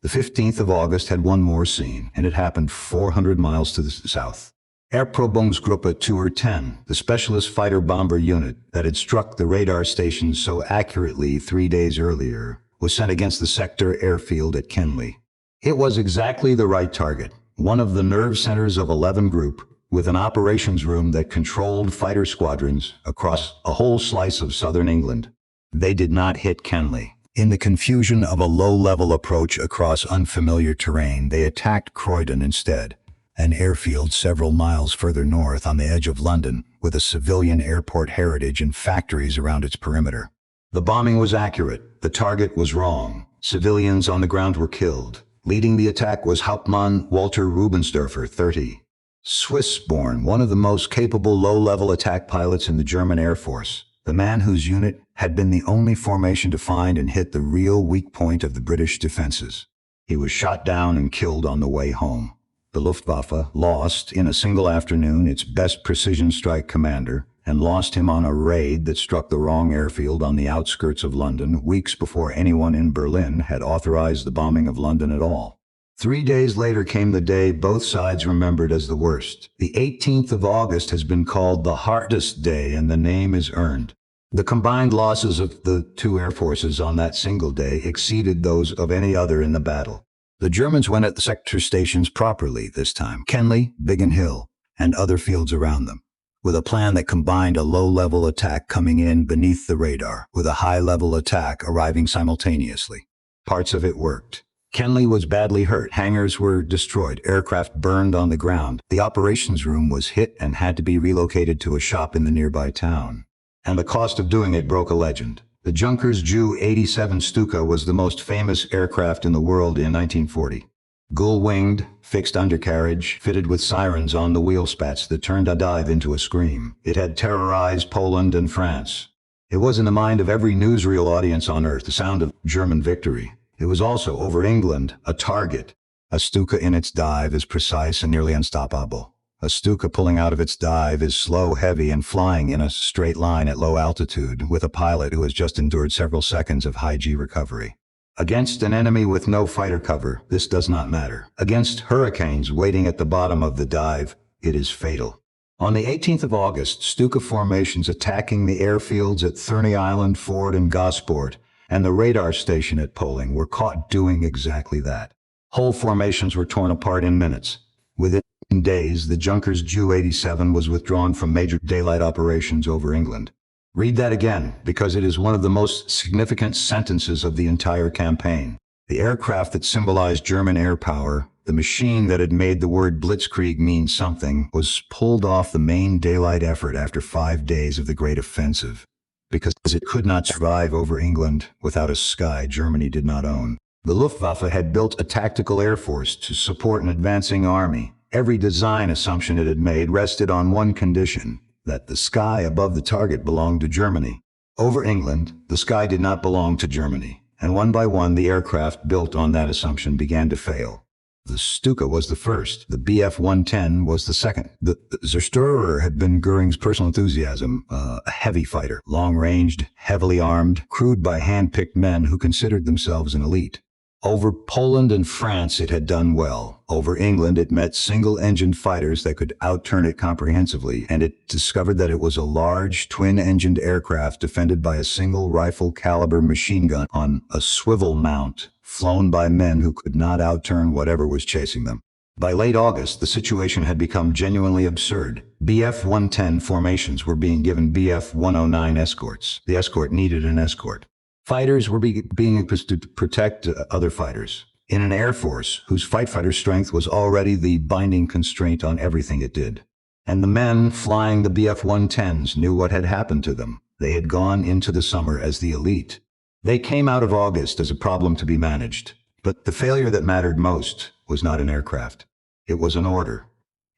The 15th of August had one more scene, and it happened 400 miles to the south. Erprobungsgruppe 2 or 10, the specialist fighter bomber unit that had struck the radar station so accurately 3 days earlier, was sent against the sector airfield at Kenley. It was exactly the right target, one of the nerve centers of 11 Group, with an operations room that controlled fighter squadrons across a whole slice of southern England. They did not hit Kenley. In the confusion of a low-level approach across unfamiliar terrain, they attacked Croydon instead, an airfield several miles further north on the edge of London, with a civilian airport heritage and factories around its perimeter. The bombing was accurate. The target was wrong. Civilians on the ground were killed. Leading the attack was Hauptmann Walter Rubensdorfer, 30. Swiss-born, one of the most capable low-level attack pilots in the German Air Force. The man whose unit had been the only formation to find and hit the real weak point of the British defenses. He was shot down and killed on the way home. The Luftwaffe lost, in a single afternoon, its best precision strike commander, and lost him on a raid that struck the wrong airfield on the outskirts of London weeks before anyone in Berlin had authorized the bombing of London at all. 3 days later came the day both sides remembered as the worst. The 18th of August has been called the hardest day, and the name is earned. The combined losses of the two air forces on that single day exceeded those of any other in the battle. The Germans went at the sector stations properly this time: Kenley, Biggin Hill, and other fields around them, with a plan that combined a low-level attack coming in beneath the radar with a high-level attack arriving simultaneously. Parts of it worked. Kenley was badly hurt. Hangars were destroyed. Aircraft burned on the ground. The operations room was hit and had to be relocated to a shop in the nearby town. And the cost of doing it broke a legend. The Junkers Ju-87 Stuka was the most famous aircraft in the world in 1940. Gull-winged, fixed undercarriage, fitted with sirens on the wheel spats that turned a dive into a scream. It had terrorized Poland and France. It was in the mind of every newsreel audience on Earth the sound of German victory. It was also, over England, a target. A Stuka in its dive is precise and nearly unstoppable. A Stuka pulling out of its dive is slow, heavy, and flying in a straight line at low altitude with a pilot who has just endured several seconds of high-G recovery. Against an enemy with no fighter cover, this does not matter. Against hurricanes waiting at the bottom of the dive, it is fatal. On the 18th of August, Stuka formations attacking the airfields at Thurney Island, Ford, and Gosport, and the radar station at Poling were caught doing exactly that. Whole formations were torn apart in minutes. Within days, the Junkers Ju-87 was withdrawn from major daylight operations over England. Read that again, because it is one of the most significant sentences of the entire campaign. The aircraft that symbolized German air power, the machine that had made the word blitzkrieg mean something, was pulled off the main daylight effort after 5 days of the Great Offensive, because it could not survive over England without a sky Germany did not own. The Luftwaffe had built a tactical air force to support an advancing army. Every design assumption it had made rested on one condition: that the sky above the target belonged to Germany. Over England, the sky did not belong to Germany, and one by one the aircraft built on that assumption began to fail. The Stuka was the first. The Bf-110 was the second. The Zerstörer had been Goering's personal enthusiasm, a heavy fighter, long-ranged, heavily armed, crewed by hand-picked men who considered themselves an elite. Over Poland and France it had done well. Over England it met single-engined fighters that could outturn it comprehensively, and it discovered that it was a large, twin-engined aircraft defended by a single rifle-caliber machine gun on a swivel mount, flown by men who could not outturn whatever was chasing them. By late August, the situation had become genuinely absurd. Bf-110 formations were being given Bf-109 escorts. The escort needed an escort. Fighters were being equipped to protect other fighters in an air force whose fighter strength was already the binding constraint on everything it did. And the men flying the Bf-110s knew what had happened to them. They had gone into the summer as the elite. They came out of August as a problem to be managed. But the failure that mattered most was not an aircraft. It was an order.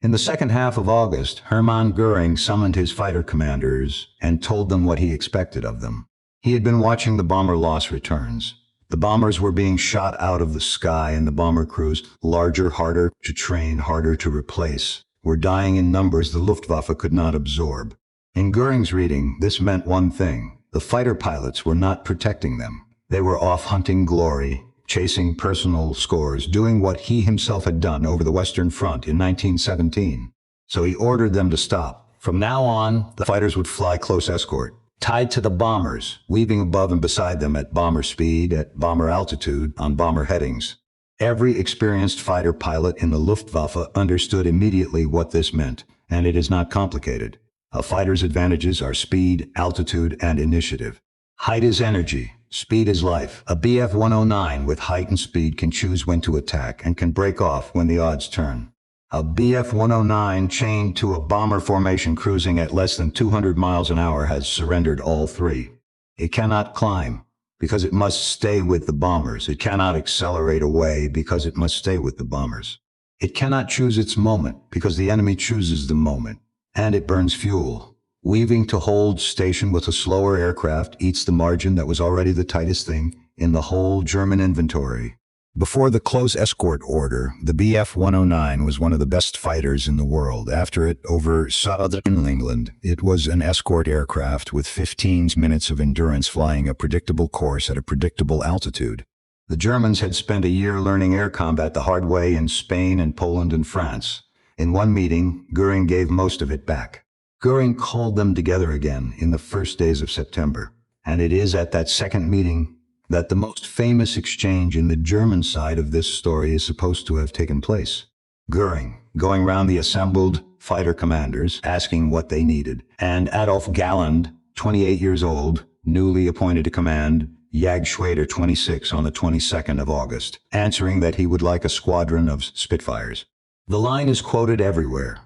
In the second half of August, Hermann Goering summoned his fighter commanders and told them what he expected of them. He had been watching the bomber loss returns. The bombers were being shot out of the sky, and the bomber crews, larger, harder to train, harder to replace, were dying in numbers the Luftwaffe could not absorb. In Goering's reading, this meant one thing: the fighter pilots were not protecting them. They were off hunting glory, chasing personal scores, doing what he himself had done over the Western Front in 1917. So he ordered them to stop. From now on, the fighters would fly close escort, tied to the bombers, weaving above and beside them at bomber speed, at bomber altitude, on bomber headings. Every experienced fighter pilot in the Luftwaffe understood immediately what this meant, and it is not complicated. A fighter's advantages are speed, altitude, and initiative. Height is energy. Speed is life. A Bf-109 with height and speed can choose when to attack and can break off when the odds turn. A Bf-109 chained to a bomber formation cruising at less than 200 miles an hour has surrendered all three. It cannot climb because it must stay with the bombers. It cannot accelerate away because it must stay with the bombers. It cannot choose its moment because the enemy chooses the moment. And it burns fuel. Weaving to hold station with a slower aircraft eats the margin that was already the tightest thing in the whole German inventory. Before the close escort order, the Bf-109 was one of the best fighters in the world. After it, over southern England, it was an escort aircraft with 15 minutes of endurance flying a predictable course at a predictable altitude. The Germans had spent a year learning air combat the hard way in Spain and Poland and France. In one meeting, Goering gave most of it back. Goering called them together again in the first days of September, and it is at that second meeting that the most famous exchange in the German side of this story is supposed to have taken place. Goering, going round the assembled fighter commanders, asking what they needed, and Adolf Galland, 28 years old, newly appointed to command Jagdschwader 26 on the 22nd of August, answering that he would like a squadron of Spitfires. The line is quoted everywhere.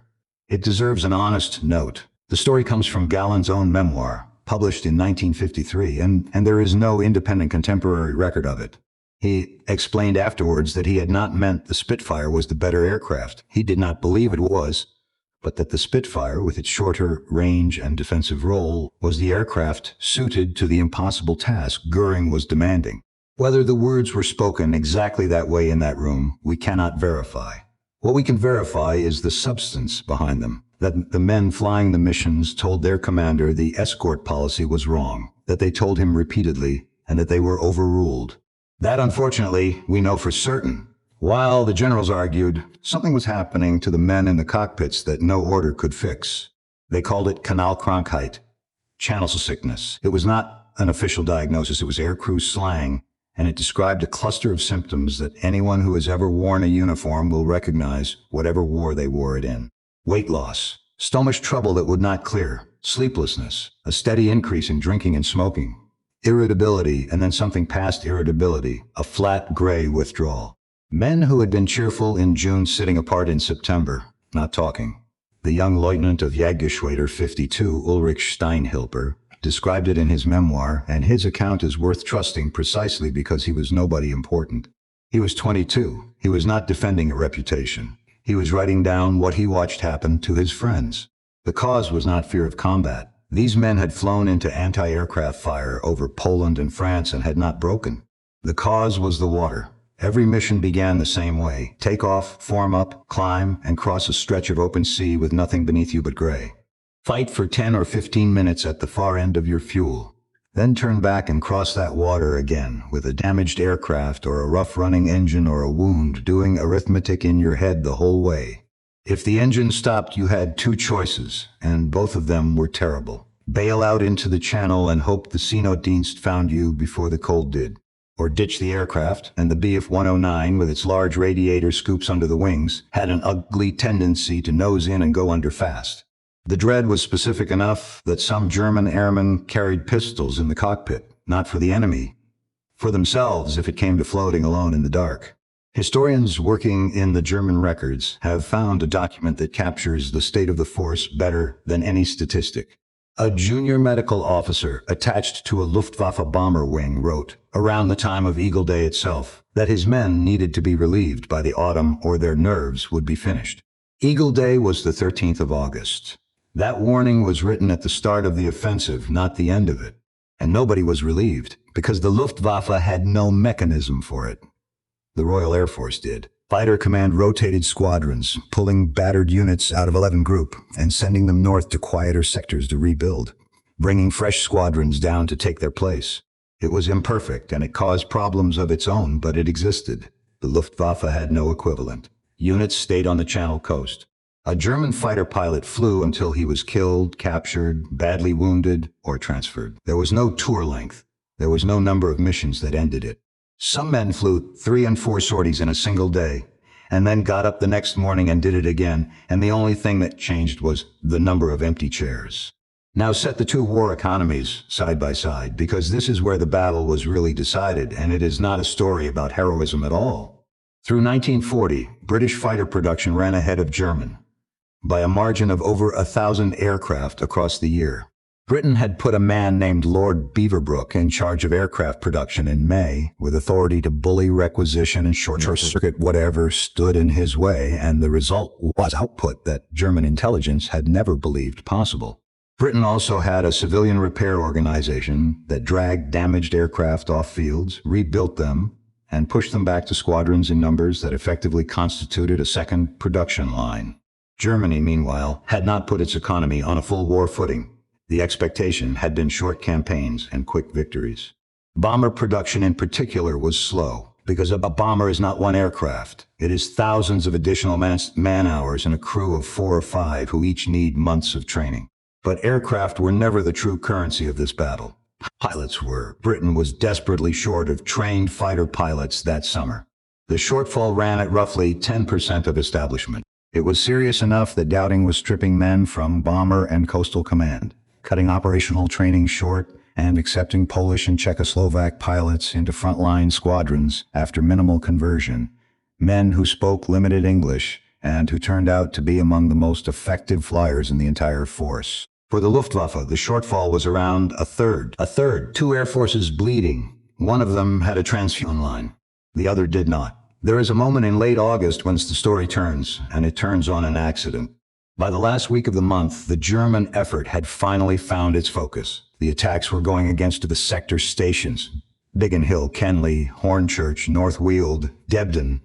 It deserves an honest note. The story comes from Galland's own memoir, published in 1953, and there is no independent contemporary record of it. He explained afterwards that he had not meant the Spitfire was the better aircraft. He did not believe it was, but that the Spitfire, with its shorter range and defensive role, was the aircraft suited to the impossible task Goering was demanding. Whether the words were spoken exactly that way in that room, we cannot verify. What we can verify is the substance behind them, that the men flying the missions told their commander the escort policy was wrong, that they told him repeatedly, and that they were overruled. That, unfortunately, we know for certain. While the generals argued, something was happening to the men in the cockpits that no order could fix. They called it Kanalkrankheit, channel sickness. It was not an official diagnosis, it was aircrew slang, and it described a cluster of symptoms that anyone who has ever worn a uniform will recognize, whatever war they wore it in. Weight loss, stomach trouble that would not clear, sleeplessness, a steady increase in drinking and smoking, irritability, and then something past irritability, a flat gray withdrawal. Men who had been cheerful in June sitting apart in September, not talking. The young lieutenant of Jagdgeschwader 52, Ulrich Steinhilper, described it in his memoir, and his account is worth trusting precisely because he was nobody important. He was 22. He was not defending a reputation. He was writing down what he watched happen to his friends. The cause was not fear of combat. These men had flown into anti-aircraft fire over Poland and France and had not broken. The cause was the water. Every mission began the same way. Take off, form up, climb, and cross a stretch of open sea with nothing beneath you but gray. Fight for 10 or 15 minutes at the far end of your fuel. Then turn back and cross that water again with a damaged aircraft or a rough running engine or a wound, doing arithmetic in your head the whole way. If the engine stopped, you had two choices, and both of them were terrible. Bail out into the channel and hope the Seenootdienst found you before the cold did. Or ditch the aircraft, and the Bf 109 with its large radiator scoops under the wings had an ugly tendency to nose in and go under fast. The dread was specific enough that some German airmen carried pistols in the cockpit, not for the enemy, for themselves if it came to floating alone in the dark. Historians working in the German records have found a document that captures the state of the force better than any statistic. A junior medical officer attached to a Luftwaffe bomber wing wrote, around the time of Eagle Day itself, that his men needed to be relieved by the autumn or their nerves would be finished. Eagle Day was the 13th of August. That warning was written at the start of the offensive, not the end of it. And nobody was relieved, because the Luftwaffe had no mechanism for it. The Royal Air Force did. Fighter Command rotated squadrons, pulling battered units out of 11 Group and sending them north to quieter sectors to rebuild, bringing fresh squadrons down to take their place. It was imperfect and it caused problems of its own, but it existed. The Luftwaffe had no equivalent. Units stayed on the Channel coast. A German fighter pilot flew until he was killed, captured, badly wounded, or transferred. There was no tour length. There was no number of missions that ended it. Some men flew 3 and 4 sorties in a single day, and then got up the next morning and did it again, and the only thing that changed was the number of empty chairs. Now set the two war economies side by side, because this is where the battle was really decided, and it is not a story about heroism at all. Through 1940, British fighter production ran ahead of German, by a margin of over 1,000 aircraft across the year. Britain had put a man named Lord Beaverbrook in charge of aircraft production in May, with authority to bully, requisition, and short-circuit whatever stood in his way, and the result was output that German intelligence had never believed possible. Britain also had a civilian repair organization that dragged damaged aircraft off fields, rebuilt them, and pushed them back to squadrons in numbers that effectively constituted a second production line. Germany, meanwhile, had not put its economy on a full war footing. The expectation had been short campaigns and quick victories. Bomber production in particular was slow, because a bomber is not one aircraft. It is thousands of additional man-hours and a crew of 4 or 5 who each need months of training. But aircraft were never the true currency of this battle. Pilots were. Britain was desperately short of trained fighter pilots that summer. The shortfall ran at roughly 10% of establishment. It was serious enough that Dowding was stripping men from Bomber and Coastal Command, cutting operational training short, and accepting Polish and Czechoslovak pilots into frontline squadrons after minimal conversion, men who spoke limited English and who turned out to be among the most effective flyers in the entire force. For the Luftwaffe, the shortfall was around a third. 2 air forces bleeding. One of them had a transfusion line. The other did not. There is a moment in late August when the story turns, and it turns on an accident. By the last week of the month, the German effort had finally found its focus. The attacks were going against the sector stations: Biggin Hill, Kenley, Hornchurch, North Weald, Debden,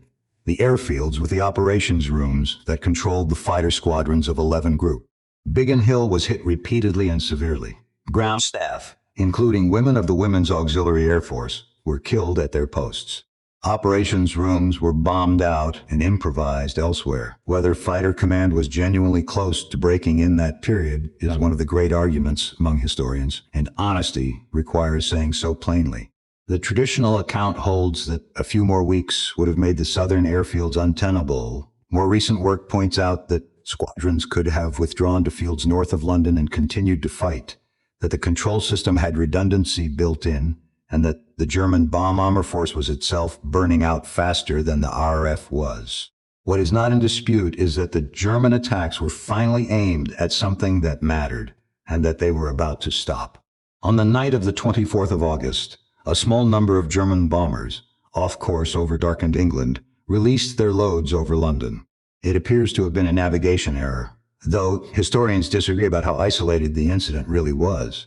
the airfields with the operations rooms that controlled the fighter squadrons of 11 Group. Biggin Hill was hit repeatedly and severely. Ground staff, including women of the Women's Auxiliary Air Force, were killed at their posts. Operations rooms were bombed out and improvised elsewhere. Whether Fighter Command was genuinely close to breaking in that period is one of the great arguments among historians, and honesty requires saying so plainly. The traditional account holds that a few more weeks would have made the southern airfields untenable. More recent work points out that squadrons could have withdrawn to fields north of London and continued to fight, that the control system had redundancy built in, and that the German bomb armor force was itself burning out faster than the RAF was. What is not in dispute is that the German attacks were finally aimed at something that mattered, and that they were about to stop. On the night of the 24th of August, a small number of German bombers, off course over darkened England, released their loads over London. It appears to have been a navigation error, though historians disagree about how isolated the incident really was.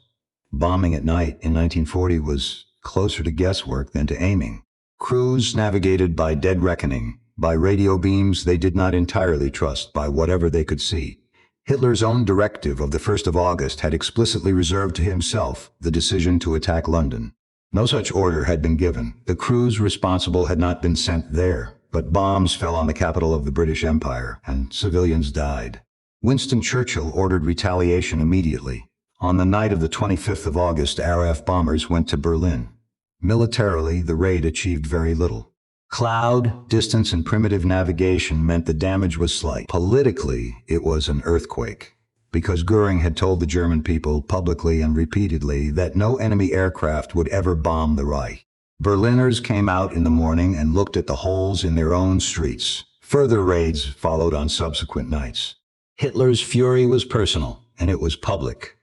Bombing at night in 1940 was closer to guesswork than to aiming. Crews navigated by dead reckoning, by radio beams they did not entirely trust, by whatever they could see. Hitler's own directive of the 1st of August had explicitly reserved to himself the decision to attack London. No such order had been given. The crews responsible had not been sent there, but bombs fell on the capital of the British Empire, and civilians died. Winston Churchill ordered retaliation immediately. On the night of the 25th of August, RAF bombers went to Berlin. Militarily, the raid achieved very little. Cloud, distance, and primitive navigation meant the damage was slight. Politically, it was an earthquake, because Goering had told the German people publicly and repeatedly that no enemy aircraft would ever bomb the Reich. Berliners came out in the morning and looked at the holes in their own streets. Further raids followed on subsequent nights. Hitler's fury was personal, and it was public.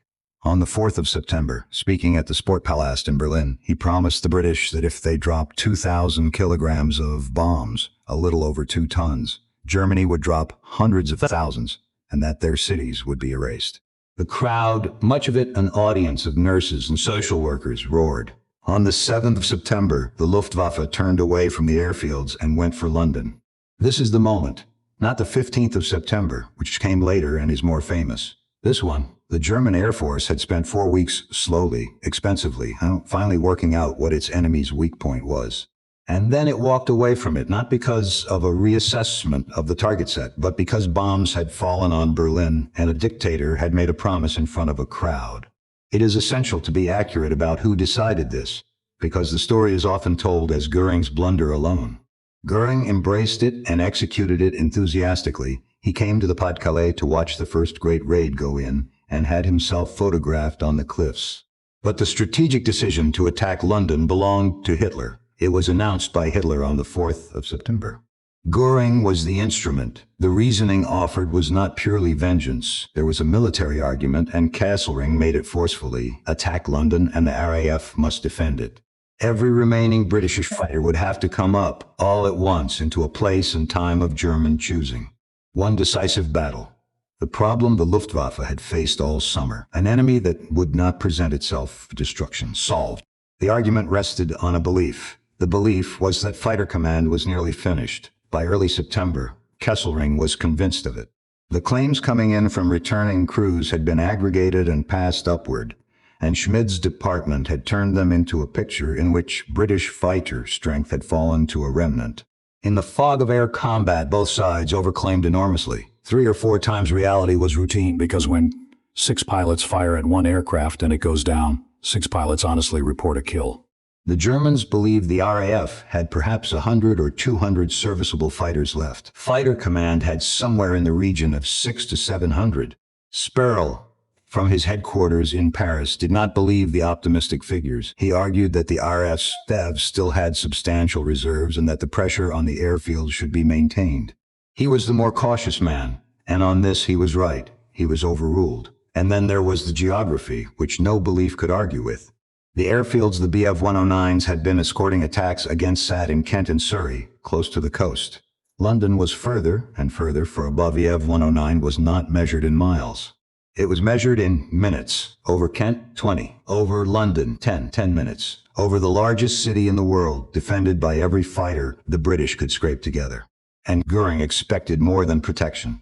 On the 4th of September, speaking at the Sportpalast in Berlin, he promised the British that if they dropped 2,000 kilograms of bombs, a little over 2 tons, Germany would drop hundreds of thousands, and that their cities would be erased. The crowd, much of it an audience of nurses and social workers, roared. On the 7th of September, the Luftwaffe turned away from the airfields and went for London. This is the moment, not the 15th of September, which came later and is more famous. This one, the German Air Force had spent 4 weeks slowly, expensively, finally working out what its enemy's weak point was. And then it walked away from it, not because of a reassessment of the target set, but because bombs had fallen on Berlin and a dictator had made a promise in front of a crowd. It is essential to be accurate about who decided this, because the story is often told as Goering's blunder alone. Goering embraced it and executed it enthusiastically. He came to the Pas-de-Calais to watch the first great raid go in, and had himself photographed on the cliffs. But the strategic decision to attack London belonged to Hitler. It was announced by Hitler on the 4th of September. Goering was the instrument. The reasoning offered was not purely vengeance. There was a military argument, and Kesselring made it forcefully. Attack London, and the RAF must defend it. Every remaining British fighter would have to come up, all at once, into a place and time of German choosing. One decisive battle. The problem the Luftwaffe had faced all summer. An enemy that would not present itself for destruction. Solved. The argument rested on a belief. The belief was that fighter command was nearly finished. By early September, Kesselring was convinced of it. The claims coming in from returning crews had been aggregated and passed upward, and Schmid's department had turned them into a picture in which British fighter strength had fallen to a remnant. In the fog of air combat, both sides overclaimed enormously. 3 or 4 times reality was routine, because when 6 pilots fire at one aircraft and it goes down, 6 pilots honestly report a kill. The Germans believed the RAF had perhaps 100 or 200 serviceable fighters left. Fighter command had somewhere in the region of 600 to 700. Sperl, from his headquarters in Paris, did not believe the optimistic figures. He argued that the RAF's staff still had substantial reserves and that the pressure on the airfield should be maintained. He was the more cautious man, and on this he was right. He was overruled. And then there was the geography, which no belief could argue with. The airfields the Bf-109s had been escorting attacks against sat in Kent and Surrey, close to the coast. London was further and further, for above Bf-109 was not measured in miles. It was measured in minutes. Over Kent, 20. Over London, 10 minutes. Over the largest city in the world, defended by every fighter the British could scrape together. And Goering expected more than protection.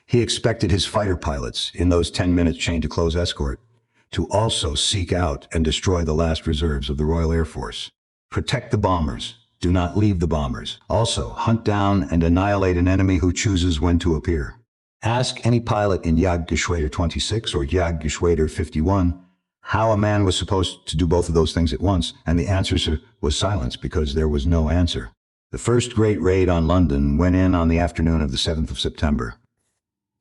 He expected his fighter pilots, in those 10-minute chain-to-close escort, to also seek out and destroy the last reserves of the Royal Air Force. Protect the bombers. Do not leave the bombers. Also, hunt down and annihilate an enemy who chooses when to appear. Ask any pilot in Jagdgeschwader 26 or Jagdgeschwader 51, how a man was supposed to do both of those things at once, and the answer was silence because there was no answer. The first great raid on London went in on the afternoon of the 7th of September.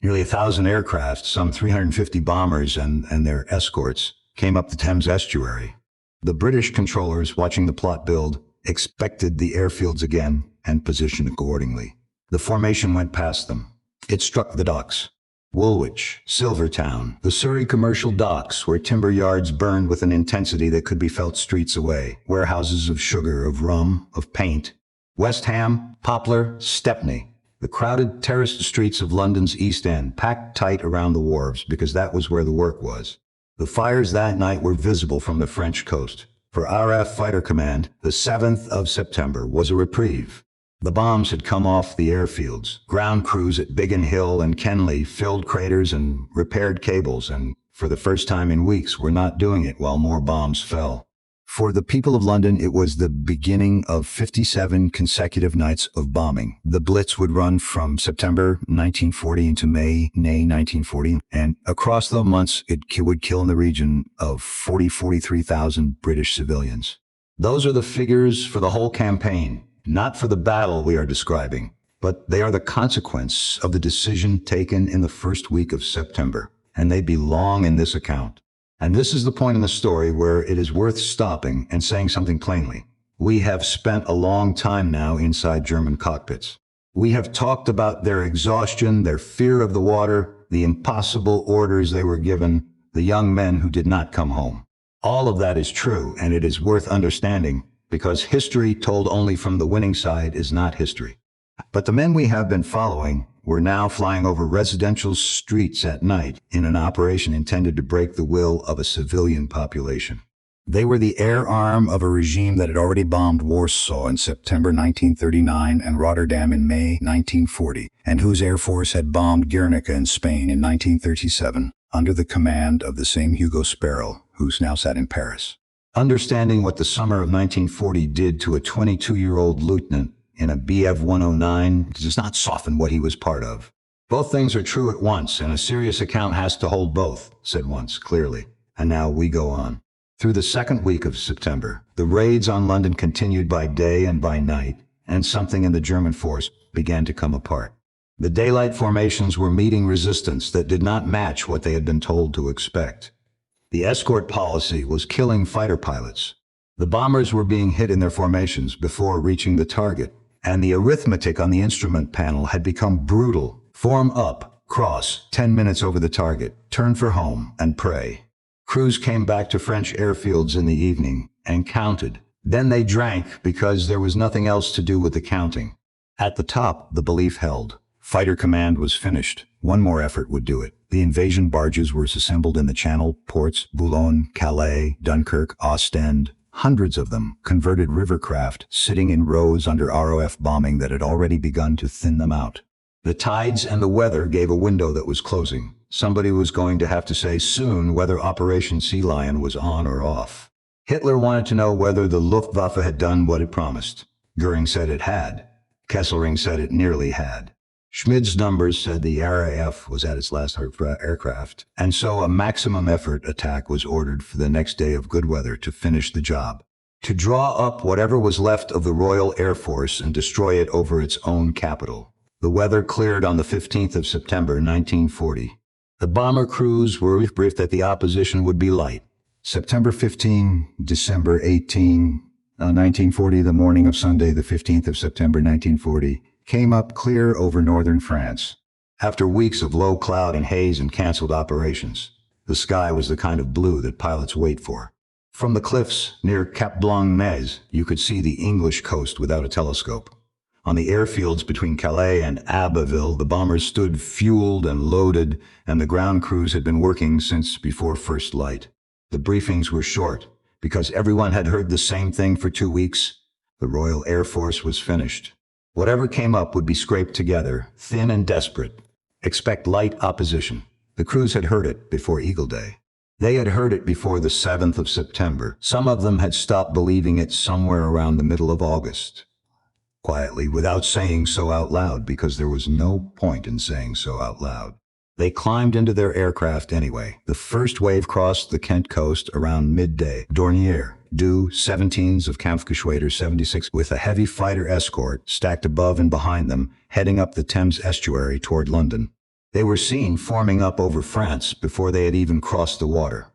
Nearly 1,000 aircraft, some 350 bombers and their escorts, came up the Thames estuary. The British controllers, watching the plot build, expected the airfields again and positioned accordingly. The formation went past them. It struck the docks. Woolwich, Silvertown, the Surrey commercial docks, where timber yards burned with an intensity that could be felt streets away, warehouses of sugar, of rum, of paint. West Ham, Poplar, Stepney, the crowded terraced streets of London's East End, packed tight around the wharves because that was where the work was. The fires that night were visible from the French coast. For RAF Fighter Command, the 7th of September was a reprieve. The bombs had come off the airfields. Ground crews at Biggin Hill and Kenley filled craters and repaired cables, and for the first time in weeks were not doing it while more bombs fell. For the people of London, it was the beginning of 57 consecutive nights of bombing. The Blitz would run from September 1940 into May 1940, and across the months it would kill in the region of 43,000 British civilians. Those are the figures for the whole campaign, not for the battle we are describing, but they are the consequence of the decision taken in the first week of September, and they belong in this account. And this is the point in the story where it is worth stopping and saying something plainly. We have spent a long time now inside German cockpits. We have talked about their exhaustion, their fear of the water, the impossible orders they were given, the young men who did not come home. All of that is true, and it is worth understanding, because history told only from the winning side is not history. But the men we have been following were now flying over residential streets at night in an operation intended to break the will of a civilian population. They were the air arm of a regime that had already bombed Warsaw in September 1939 and Rotterdam in May 1940, and whose air force had bombed Guernica in Spain in 1937 under the command of the same Hugo Sparrow, who's now sat in Paris. Understanding what the summer of 1940 did to a 22-year-old lieutenant in a Bf 109 does not soften what he was part of. Both things are true at once, and a serious account has to hold both, said once clearly. And now we go on. Through the second week of September, the raids on London continued by day and by night, and something in the German force began to come apart. The daylight formations were meeting resistance that did not match what they had been told to expect. The escort policy was killing fighter pilots. The bombers were being hit in their formations before reaching the target, and the arithmetic on the instrument panel had become brutal. Form up, cross, 10 minutes over the target, turn for home, and pray. Crews came back to French airfields in the evening and counted. Then they drank because there was nothing else to do with the counting. At the top, the belief held. Fighter Command was finished. One more effort would do it. The invasion barges were assembled in the Channel, ports, Boulogne, Calais, Dunkirk, Ostend. Hundreds of them, converted river craft, sitting in rows under RAF bombing that had already begun to thin them out. The tides and the weather gave a window that was closing. Somebody was going to have to say soon whether Operation Sea Lion was on or off. Hitler wanted to know whether the Luftwaffe had done what it promised. Goering said it had. Kesselring said it nearly had. Schmid's numbers said the RAF was at its last aircraft, and so a maximum effort attack was ordered for the next day of good weather to finish the job. To draw up whatever was left of the Royal Air Force and destroy it over its own capital. The weather cleared on the 15th of September 1940. The bomber crews were briefed that the opposition would be light. September 15, December 18, 1940, the morning of Sunday, the 15th of September 1940, came up clear over northern France. After weeks of low cloud and haze and canceled operations, the sky was the kind of blue that pilots wait for. From the cliffs near Cap Blanc-Metz, you could see the English coast without a telescope. On the airfields between Calais and Abbeville, the bombers stood fueled and loaded, and the ground crews had been working since before first light. The briefings were short, because everyone had heard the same thing for 2 weeks. The Royal Air Force was finished. Whatever came up would be scraped together, thin and desperate. Expect light opposition. The crews had heard it before Eagle Day. They had heard it before the 7th of September. Some of them had stopped believing it somewhere around the middle of August. Quietly, without saying so out loud, because there was no point in saying so out loud. They climbed into their aircraft anyway. The first wave crossed the Kent coast around midday. Dornier, due 17s of Kampfgeschwader 76 with a heavy fighter escort stacked above and behind them, heading up the Thames estuary toward London. They were seen forming up over France before they had even crossed the water.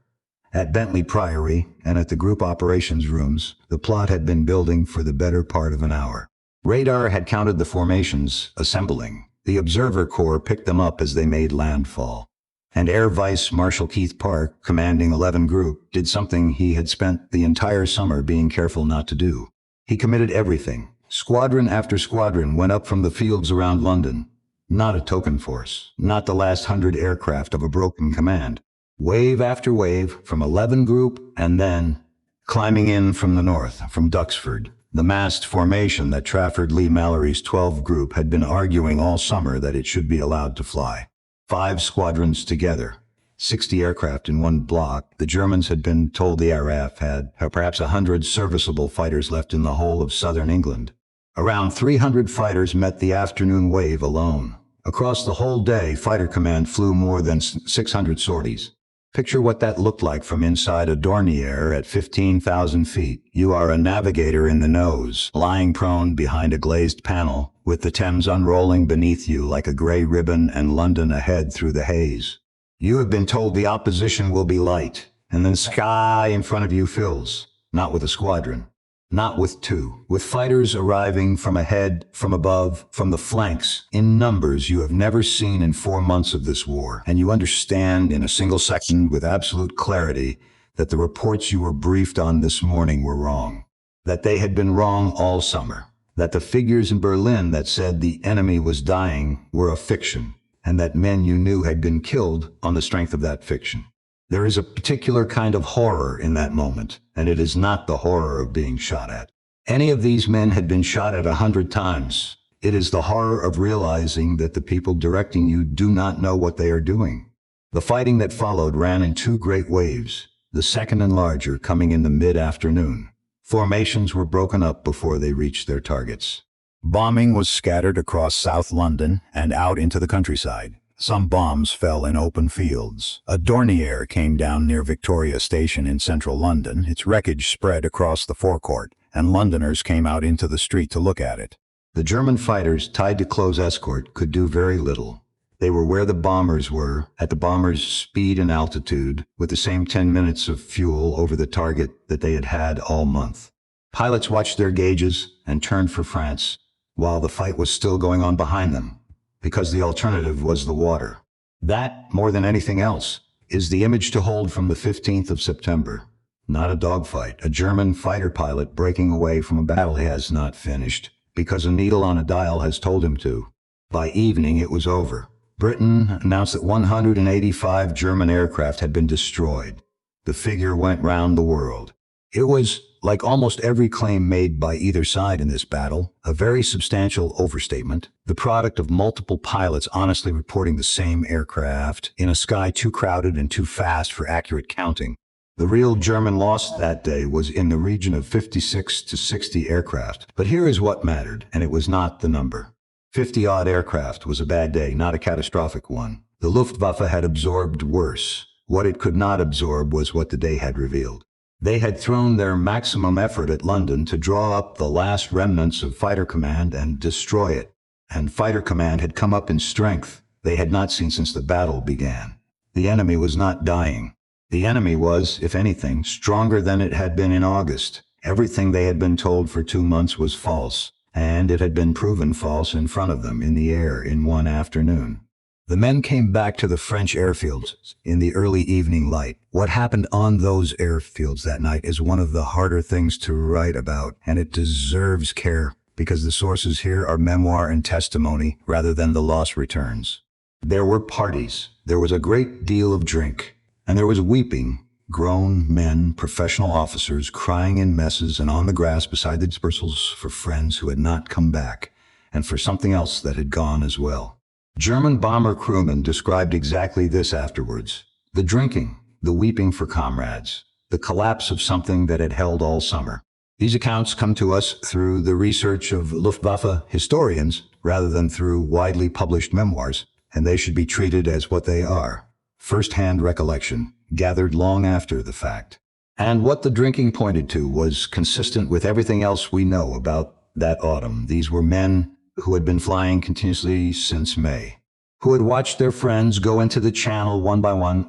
At Bentley Priory and at the group operations rooms, the plot had been building for the better part of an hour. Radar had counted the formations assembling. The Observer Corps picked them up as they made landfall. And Air Vice Marshal Keith Park, commanding 11 Group, did something he had spent the entire summer being careful not to do. He committed everything. Squadron after squadron went up from the fields around London. Not a token force, not the last 100 aircraft of a broken command. Wave after wave from 11 Group, and then climbing in from the north, from Duxford. The massed formation that Trafford Leigh-Mallory's 12 Group had been arguing all summer that it should be allowed to fly. 5 squadrons together, 60 aircraft in one block. The Germans had been told the RAF had perhaps 100 serviceable fighters left in the whole of southern England. Around 300 fighters met the afternoon wave alone. Across the whole day, Fighter Command flew more than 600 sorties. Picture what that looked like from inside a Dornier at 15,000 feet. You are a navigator in the nose, lying prone behind a glazed panel, with the Thames unrolling beneath you like a gray ribbon and London ahead through the haze. You have been told the opposition will be light, and then sky in front of you fills, not with a squadron. Not with 2, with fighters arriving from ahead, from above, from the flanks, in numbers you have never seen in 4 months of this war, and you understand in a single second with absolute clarity that the reports you were briefed on this morning were wrong, that they had been wrong all summer, that the figures in Berlin that said the enemy was dying were a fiction, and that men you knew had been killed on the strength of that fiction. There is a particular kind of horror in that moment, and it is not the horror of being shot at. Any of these men had been shot at 100 times. It is the horror of realizing that the people directing you do not know what they are doing. The fighting that followed ran in 2 great waves, the second and larger coming in the mid-afternoon. Formations were broken up before they reached their targets. Bombing was scattered across South London and out into the countryside. Some bombs fell in open fields. A Dornier came down near Victoria Station in central London. Its wreckage spread across the forecourt, and Londoners came out into the street to look at it. The German fighters, tied to close escort, could do very little. They were where the bombers were, at the bombers' speed and altitude, with the same 10 minutes of fuel over the target that they had had all month. Pilots watched their gauges and turned for France, while the fight was still going on behind them, because the alternative was the water. That, more than anything else, is the image to hold from the 15th of September. Not a dogfight. A German fighter pilot breaking away from a battle has not finished, because a needle on a dial has told him to. By evening, it was over. Britain announced that 185 German aircraft had been destroyed. The figure went round the world. It was, like almost every claim made by either side in this battle, a very substantial overstatement, the product of multiple pilots honestly reporting the same aircraft in a sky too crowded and too fast for accurate counting. The real German loss that day was in the region of 56 to 60 aircraft. But here is what mattered, and it was not the number. 50-odd aircraft was a bad day, not a catastrophic one. The Luftwaffe had absorbed worse. What it could not absorb was what the day had revealed. They had thrown their maximum effort at London to draw up the last remnants of Fighter Command and destroy it. And Fighter Command had come up in strength they had not seen since the battle began. The enemy was not dying. The enemy was, if anything, stronger than it had been in August. Everything they had been told for 2 months was false, and it had been proven false in front of them in the air in one afternoon. The men came back to the French airfields in the early evening light. What happened on those airfields that night is one of the harder things to write about, and it deserves care, because the sources here are memoir and testimony rather than the loss returns. There were parties, there was a great deal of drink, and there was weeping, grown men, professional officers crying in messes and on the grass beside the dispersals for friends who had not come back, and for something else that had gone as well. German bomber crewmen described exactly this afterwards. The drinking, the weeping for comrades, the collapse of something that had held all summer. These accounts come to us through the research of Luftwaffe historians rather than through widely published memoirs. and they should be treated as what they are. First-hand recollection, gathered long after the fact. And what the drinking pointed to was consistent with everything else we know about that autumn. These were men who had been flying continuously since May, who had watched their friends go into the channel one by one,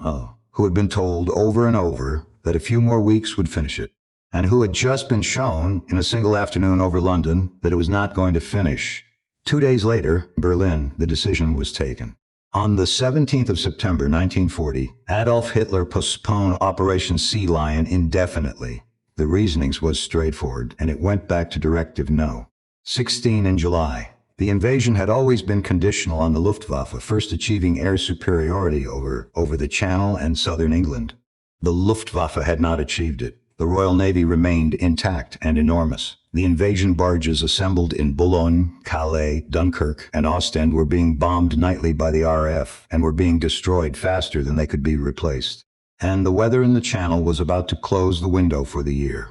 who had been told over and over that a few more weeks would finish it, and who had just been shown in a single afternoon over London that it was not going to finish. 2 days later, Berlin, the decision was taken. On the 17th of September 1940, Adolf Hitler postponed Operation Sea Lion indefinitely. The reasonings was straightforward, and it went back to Directive No. 16 in July. The invasion had always been conditional on the Luftwaffe first achieving air superiority over the Channel and southern England. The Luftwaffe had not achieved it. The Royal Navy remained intact and enormous. The invasion barges assembled in Boulogne, Calais, Dunkirk, and Ostend were being bombed nightly by the RAF and were being destroyed faster than they could be replaced. And the weather in the Channel was about to close the window for the year.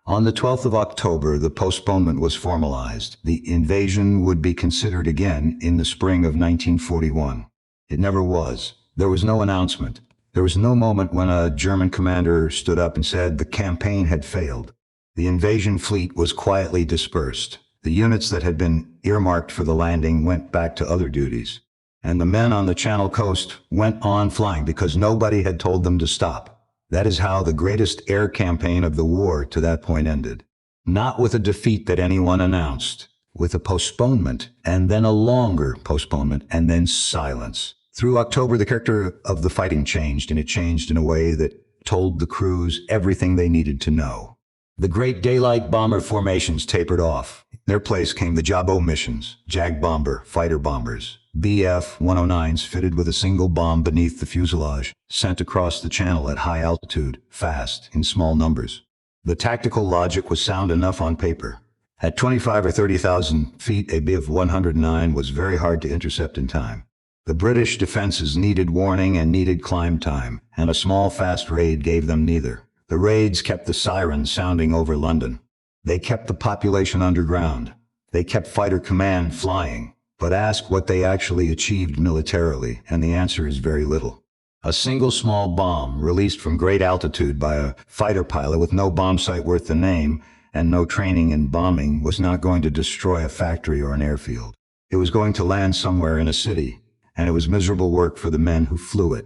On the 12th of October, the postponement was formalized. The invasion would be considered again in the spring of 1941. It never was. There was no announcement. There was no moment when a German commander stood up and said the campaign had failed. The invasion fleet was quietly dispersed. The units that had been earmarked for the landing went back to other duties. And the men on the Channel coast went on flying because nobody had told them to stop. That is how the greatest air campaign of the war to that point ended. Not with a defeat that anyone announced, with a postponement, and then a longer postponement, and then silence. Through October, the character of the fighting changed, and it changed in a way that told the crews everything they needed to know. The great daylight bomber formations tapered off. In their place came the Jabo missions, Jag bomber, fighter bombers, Bf-109s fitted with a single bomb beneath the fuselage, sent across the Channel at high altitude, fast, in small numbers. The tactical logic was sound enough on paper. At 25 or 30,000 feet, a Bf-109 was very hard to intercept in time. The British defenses needed warning and needed climb time, and a small fast raid gave them neither. The raids kept the sirens sounding over London. They kept the population underground. They kept fighter command flying. But ask what they actually achieved militarily, and the answer is very little. A single small bomb released from great altitude by a fighter pilot with no bomb sight worth the name and no training in bombing was not going to destroy a factory or an airfield. It was going to land somewhere in a city, and it was miserable work for the men who flew it.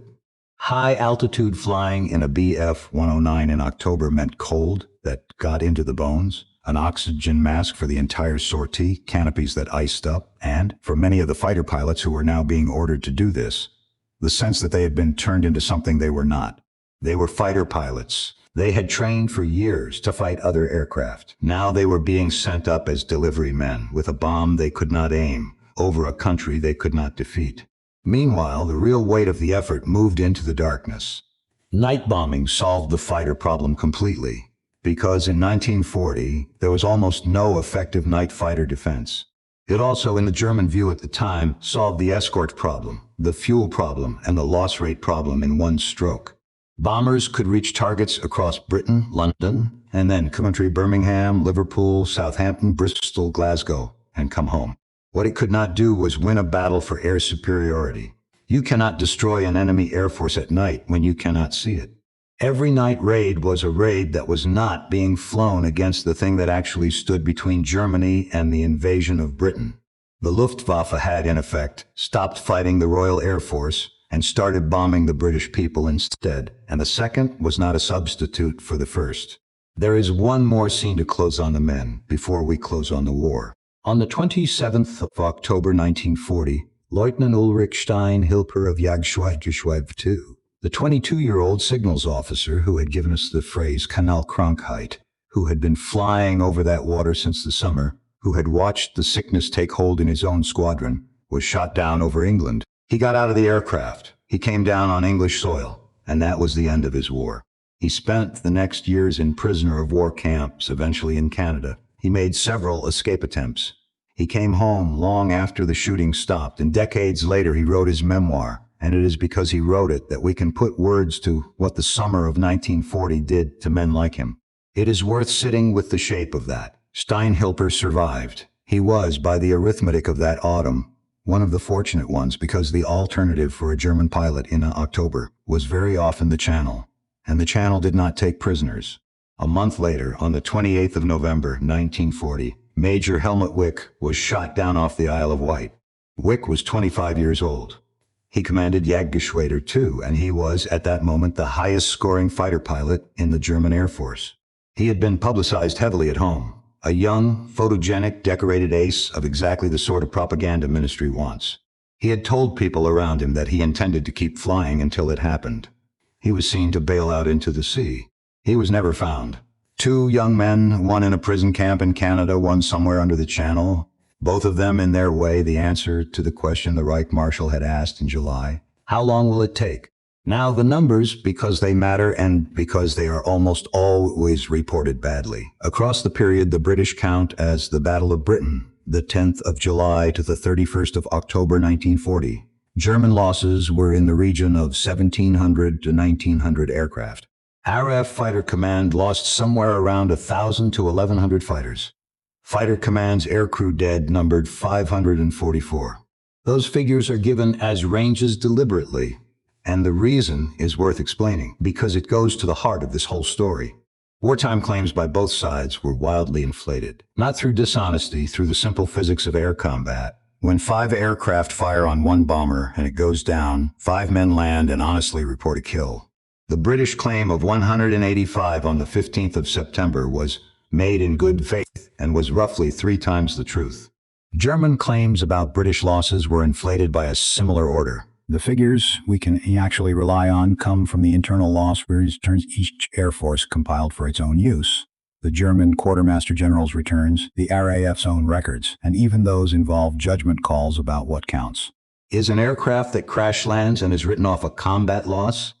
High-altitude flying in a Bf-109 in October meant cold that got into the bones, an oxygen mask for the entire sortie, canopies that iced up, and, for many of the fighter pilots who were now being ordered to do this, the sense that they had been turned into something they were not. They were fighter pilots. They had trained for years to fight other aircraft. Now they were being sent up as delivery men with a bomb they could not aim, over a country they could not defeat. Meanwhile, the real weight of the effort moved into the darkness. Night bombing solved the fighter problem completely, because in 1940, there was almost no effective night fighter defense. It also, in the German view at the time, solved the escort problem, the fuel problem, and the loss rate problem in one stroke. Bombers could reach targets across Britain, London, and then Coventry, Birmingham, Liverpool, Southampton, Bristol, Glasgow, and come home. What it could not do was win a battle for air superiority. You cannot destroy an enemy air force at night when you cannot see it. Every night raid was a raid that was not being flown against the thing that actually stood between Germany and the invasion of Britain. The Luftwaffe had, in effect, stopped fighting the Royal Air Force and started bombing the British people instead, and the second was not a substitute for the first. There is one more scene to close on the men before we close on the war. On the 27th of October 1940, Lieutenant Ulrich Stein-Hilper of Jagdgeschwader II, the 22-year-old signals officer who had given us the phrase Kanalkrankheit, who had been flying over that water since the summer, who had watched the sickness take hold in his own squadron, was shot down over England. He got out of the aircraft. He came down on English soil, and that was the end of his war. He spent the next years in prisoner of war camps, eventually in Canada. He made several escape attempts. He came home long after the shooting stopped, and decades later he wrote his memoir, and it is because he wrote it that we can put words to what the summer of 1940 did to men like him. It is worth sitting with the shape of that. Stein-Hilper survived. He was, by the arithmetic of that autumn, One of the fortunate ones, because the alternative for a German pilot in October was very often the Channel, and the Channel did not take prisoners. A month later, on the 28th of November, 1940, Major Helmut Wick was shot down off the Isle of Wight. Wick was 25 years old. He commanded Jagdgeschwader II, and he was, at that moment, the highest-scoring fighter pilot in the German Air Force. He had been publicized heavily at home. A young, photogenic, decorated ace of exactly the sort of propaganda ministry wants. He had told people around him that he intended to keep flying until it happened. He was seen to bail out into the sea. He was never found. Two young men, one in a prison camp in Canada, one somewhere under the Channel, both of them in their way the answer to the question the Reich Marshal had asked in July. How long will it take? Now the numbers, because they matter and because they are almost always reported badly. Across the period the British count as the Battle of Britain, the 10th of July to the 31st of October 1940. German losses were in the region of 1,700 to 1,900 aircraft. RAF Fighter Command lost somewhere around 1,000 to 1,100 fighters. Fighter Command's aircrew dead numbered 544. Those figures are given as ranges deliberately. And the reason is worth explaining, because it goes to the heart of this whole story. Wartime claims by both sides were wildly inflated, not through dishonesty, through the simple physics of air combat. When 5 aircraft fire on one bomber and it goes down, 5 men land and honestly report a kill. The British claim of 185 on the 15th of September was made in good faith and was roughly 3 times the truth. German claims about British losses were inflated by a similar order. The figures we can actually rely on come from the internal loss returns each Air Force compiled for its own use. The German Quartermaster General's returns, the RAF's own records, and even those involve judgment calls about what counts. Is an aircraft that crash lands and is written off a combat loss?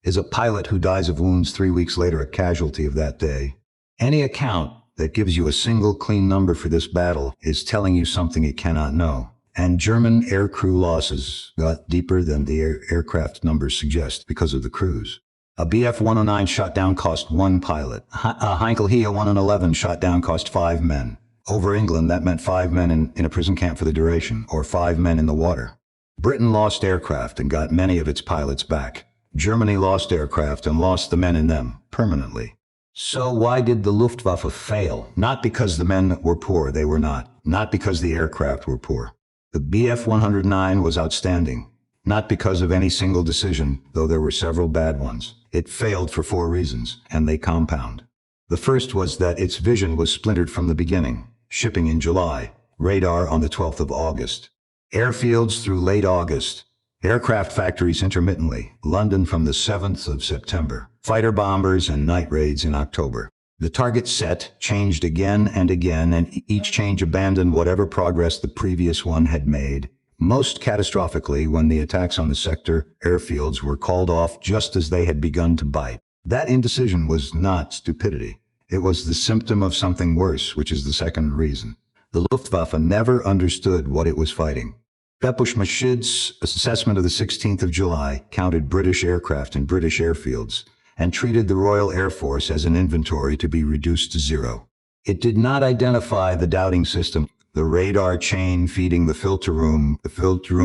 Is a pilot who dies of wounds 3 weeks later a casualty of that day? Any account that gives you a single clean number for this battle is telling you something you cannot know. And German aircrew losses got deeper than the aircraft numbers suggest because of the crews. A Bf-109 shot down cost 1 pilot. A Heinkel He 111 shot down cost 5 men. Over England, that meant 5 men in a prison camp for the duration, or 5 men in the water. Britain lost aircraft and got many of its pilots back. Germany lost aircraft and lost the men in them, permanently. So why did the Luftwaffe fail? Not because the men were poor, they were not. Not because the aircraft were poor. The Bf-109 was outstanding, not because of any single decision, though there were several bad ones. It failed for 4 reasons, and they compound. The first was that its vision was splintered from the beginning. Shipping in July, radar on the 12th of August. Airfields through late August. Aircraft factories intermittently, London from the 7th of September. Fighter bombers and night raids in October. The target set changed again, and each change abandoned whatever progress the previous one had made. Most catastrophically, when the attacks on the sector airfields were called off just as they had begun to bite. That indecision was not stupidity. It was the symptom of something worse, which is the second reason. The Luftwaffe never understood what it was fighting. Pepusch-Machid's assessment of the 16th of July counted British aircraft in British airfields and treated the Royal Air Force as an inventory to be reduced to 0. It did not identify the doubting system, the radar chain feeding the filter room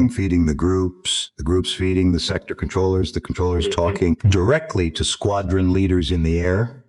feeding the groups feeding the sector controllers, the controllers talking directly to squadron leaders in the air,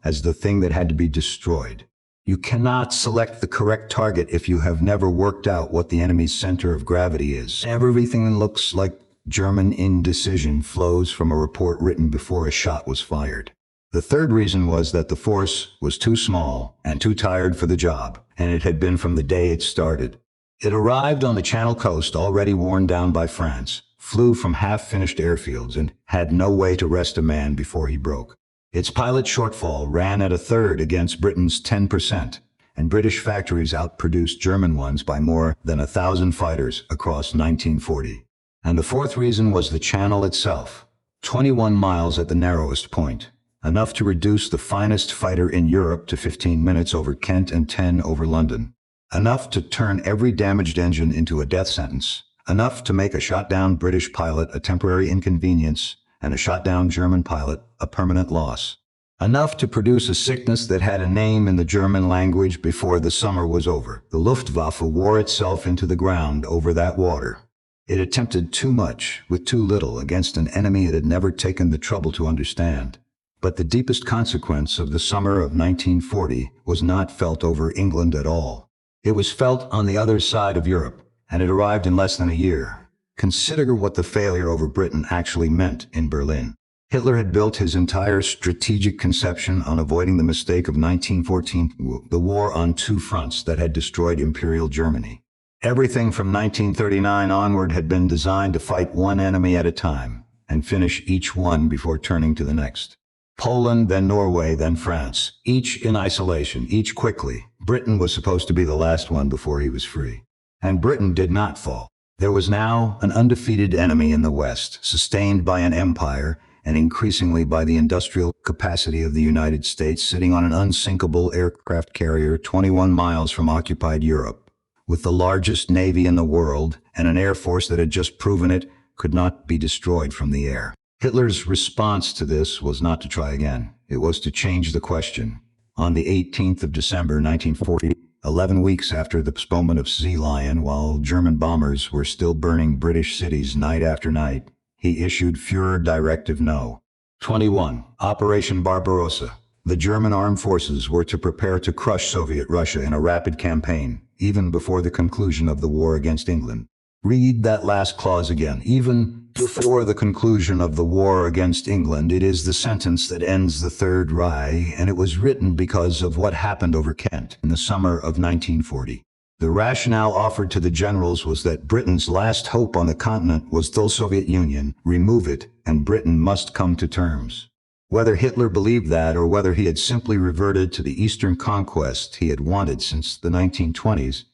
as the thing that had to be destroyed. You cannot select the correct target if you have never worked out what the enemy's center of gravity is. Everything that looks like German indecision flows from a report written before a shot was fired. The third reason was that the force was too small and too tired for the job, and it had been from the day it started. It arrived on the Channel coast already worn down by France, flew from half-finished airfields, and had no way to rest a man before he broke. Its pilot shortfall ran at 1/3 against Britain's 10%, and British factories outproduced German ones by more than 1,000 fighters across 1940. And the fourth reason was the Channel itself. 21 miles at the narrowest point, enough to reduce the finest fighter in Europe to 15 minutes over Kent and 10 over London. Enough to turn every damaged engine into a death sentence. Enough to make a shot-down British pilot a temporary inconvenience and a shot-down German pilot a permanent loss. Enough to produce a sickness that had a name in the German language before the summer was over. The Luftwaffe wore itself into the ground over that water. It attempted too much with too little against an enemy it had never taken the trouble to understand. But the deepest consequence of the summer of 1940 was not felt over England at all. It was felt on the other side of Europe, and it arrived in less than a year. Consider what the failure over Britain actually meant in Berlin. Hitler had built his entire strategic conception on avoiding the mistake of 1914, the war on two fronts that had destroyed Imperial Germany. Everything from 1939 onward had been designed to fight one enemy at a time, and finish each one before turning to the next. Poland, then Norway, then France, each in isolation, each quickly. Britain was supposed to be the last one before he was free. And Britain did not fall. There was now an undefeated enemy in the West, sustained by an empire, and increasingly by the industrial capacity of the United States, sitting on an unsinkable aircraft carrier 21 miles from occupied Europe, with the largest navy in the world and an air force that had just proven it could not be destroyed from the air. Hitler's response to this was not to try again. It was to change the question. On the 18th of December 1940, 11 weeks after the postponement of Sea Lion, while German bombers were still burning British cities night after night, he issued Führer Directive No. 21, Operation Barbarossa. The German armed forces were to prepare to crush Soviet Russia in a rapid campaign, even before the conclusion of the war against England. Read that last clause again. Even before the conclusion of the war against England, it is the sentence that ends the Third Reich, and it was written because of what happened over Kent in the summer of 1940. The rationale offered to the generals was that Britain's last hope on the continent was the Soviet Union. Remove it, and Britain must come to terms. Whether Hitler believed that or whether he had simply reverted to the Eastern conquest he had wanted since the 1920s,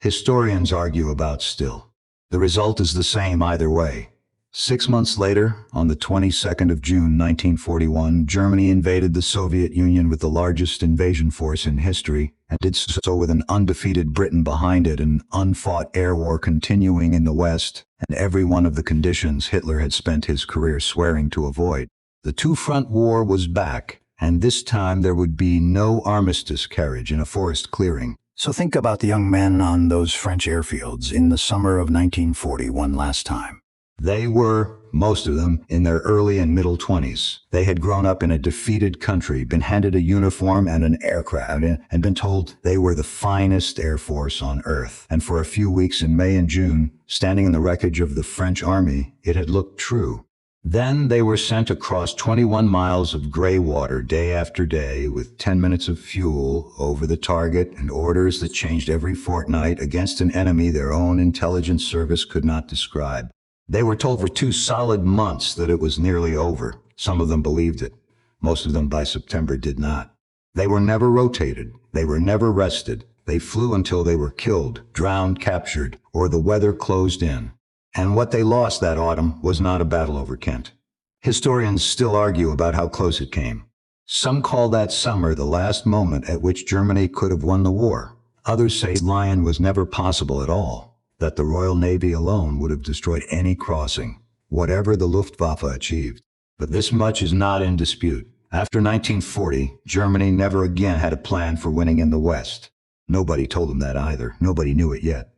historians argue about still. The result is the same either way. 6 months later, on the 22nd of June 1941, Germany invaded the Soviet Union with the largest invasion force in history, and did so with an undefeated Britain behind it, an unfought air war continuing in the West, and every one of the conditions Hitler had spent his career swearing to avoid. The two-front war was back, and this time there would be no armistice carriage in a forest clearing. So think about the young men on those French airfields in the summer of 1940 one last time. They were, most of them, in their early and middle 20s. They had grown up in a defeated country, been handed a uniform and an aircraft, and been told they were the finest air force on earth. And for a few weeks in May and June, standing in the wreckage of the French army, it had looked true. Then they were sent across 21 miles of gray water day after day with 10 minutes of fuel over the target and orders that changed every fortnight against an enemy their own intelligence service could not describe. They were told for 2 solid months that it was nearly over. Some of them believed it. Most of them by September did not. They were never rotated. They were never rested. They flew until they were killed, drowned, captured, or the weather closed in. And what they lost that autumn was not a battle over Kent. Historians still argue about how close it came. Some call that summer the last moment at which Germany could have won the war. Others say Lion was never possible at all, that the Royal Navy alone would have destroyed any crossing, whatever the Luftwaffe achieved. But this much is not in dispute. After 1940, Germany never again had a plan for winning in the West. Nobody told them that either. Nobody knew it yet.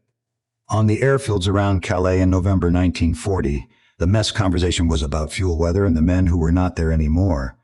On the airfields around Calais in November 1940, the mess conversation was about fuel weather and the men who were not there anymore.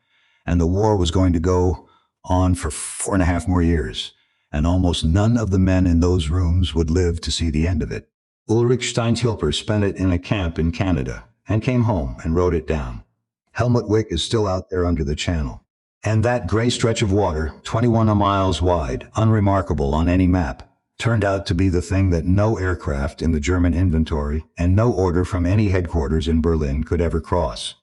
And the war was going to go on for 4.5 more years. And almost none of the men in those rooms would live to see the end of it. Ulrich Steinhilper spent it in a camp in Canada and came home and wrote it down. Helmut Wick is still out there under the channel. And that gray stretch of water, 21 miles wide, unremarkable on any map, turned out to be the thing that no aircraft in the German inventory and no order from any headquarters in Berlin could ever cross.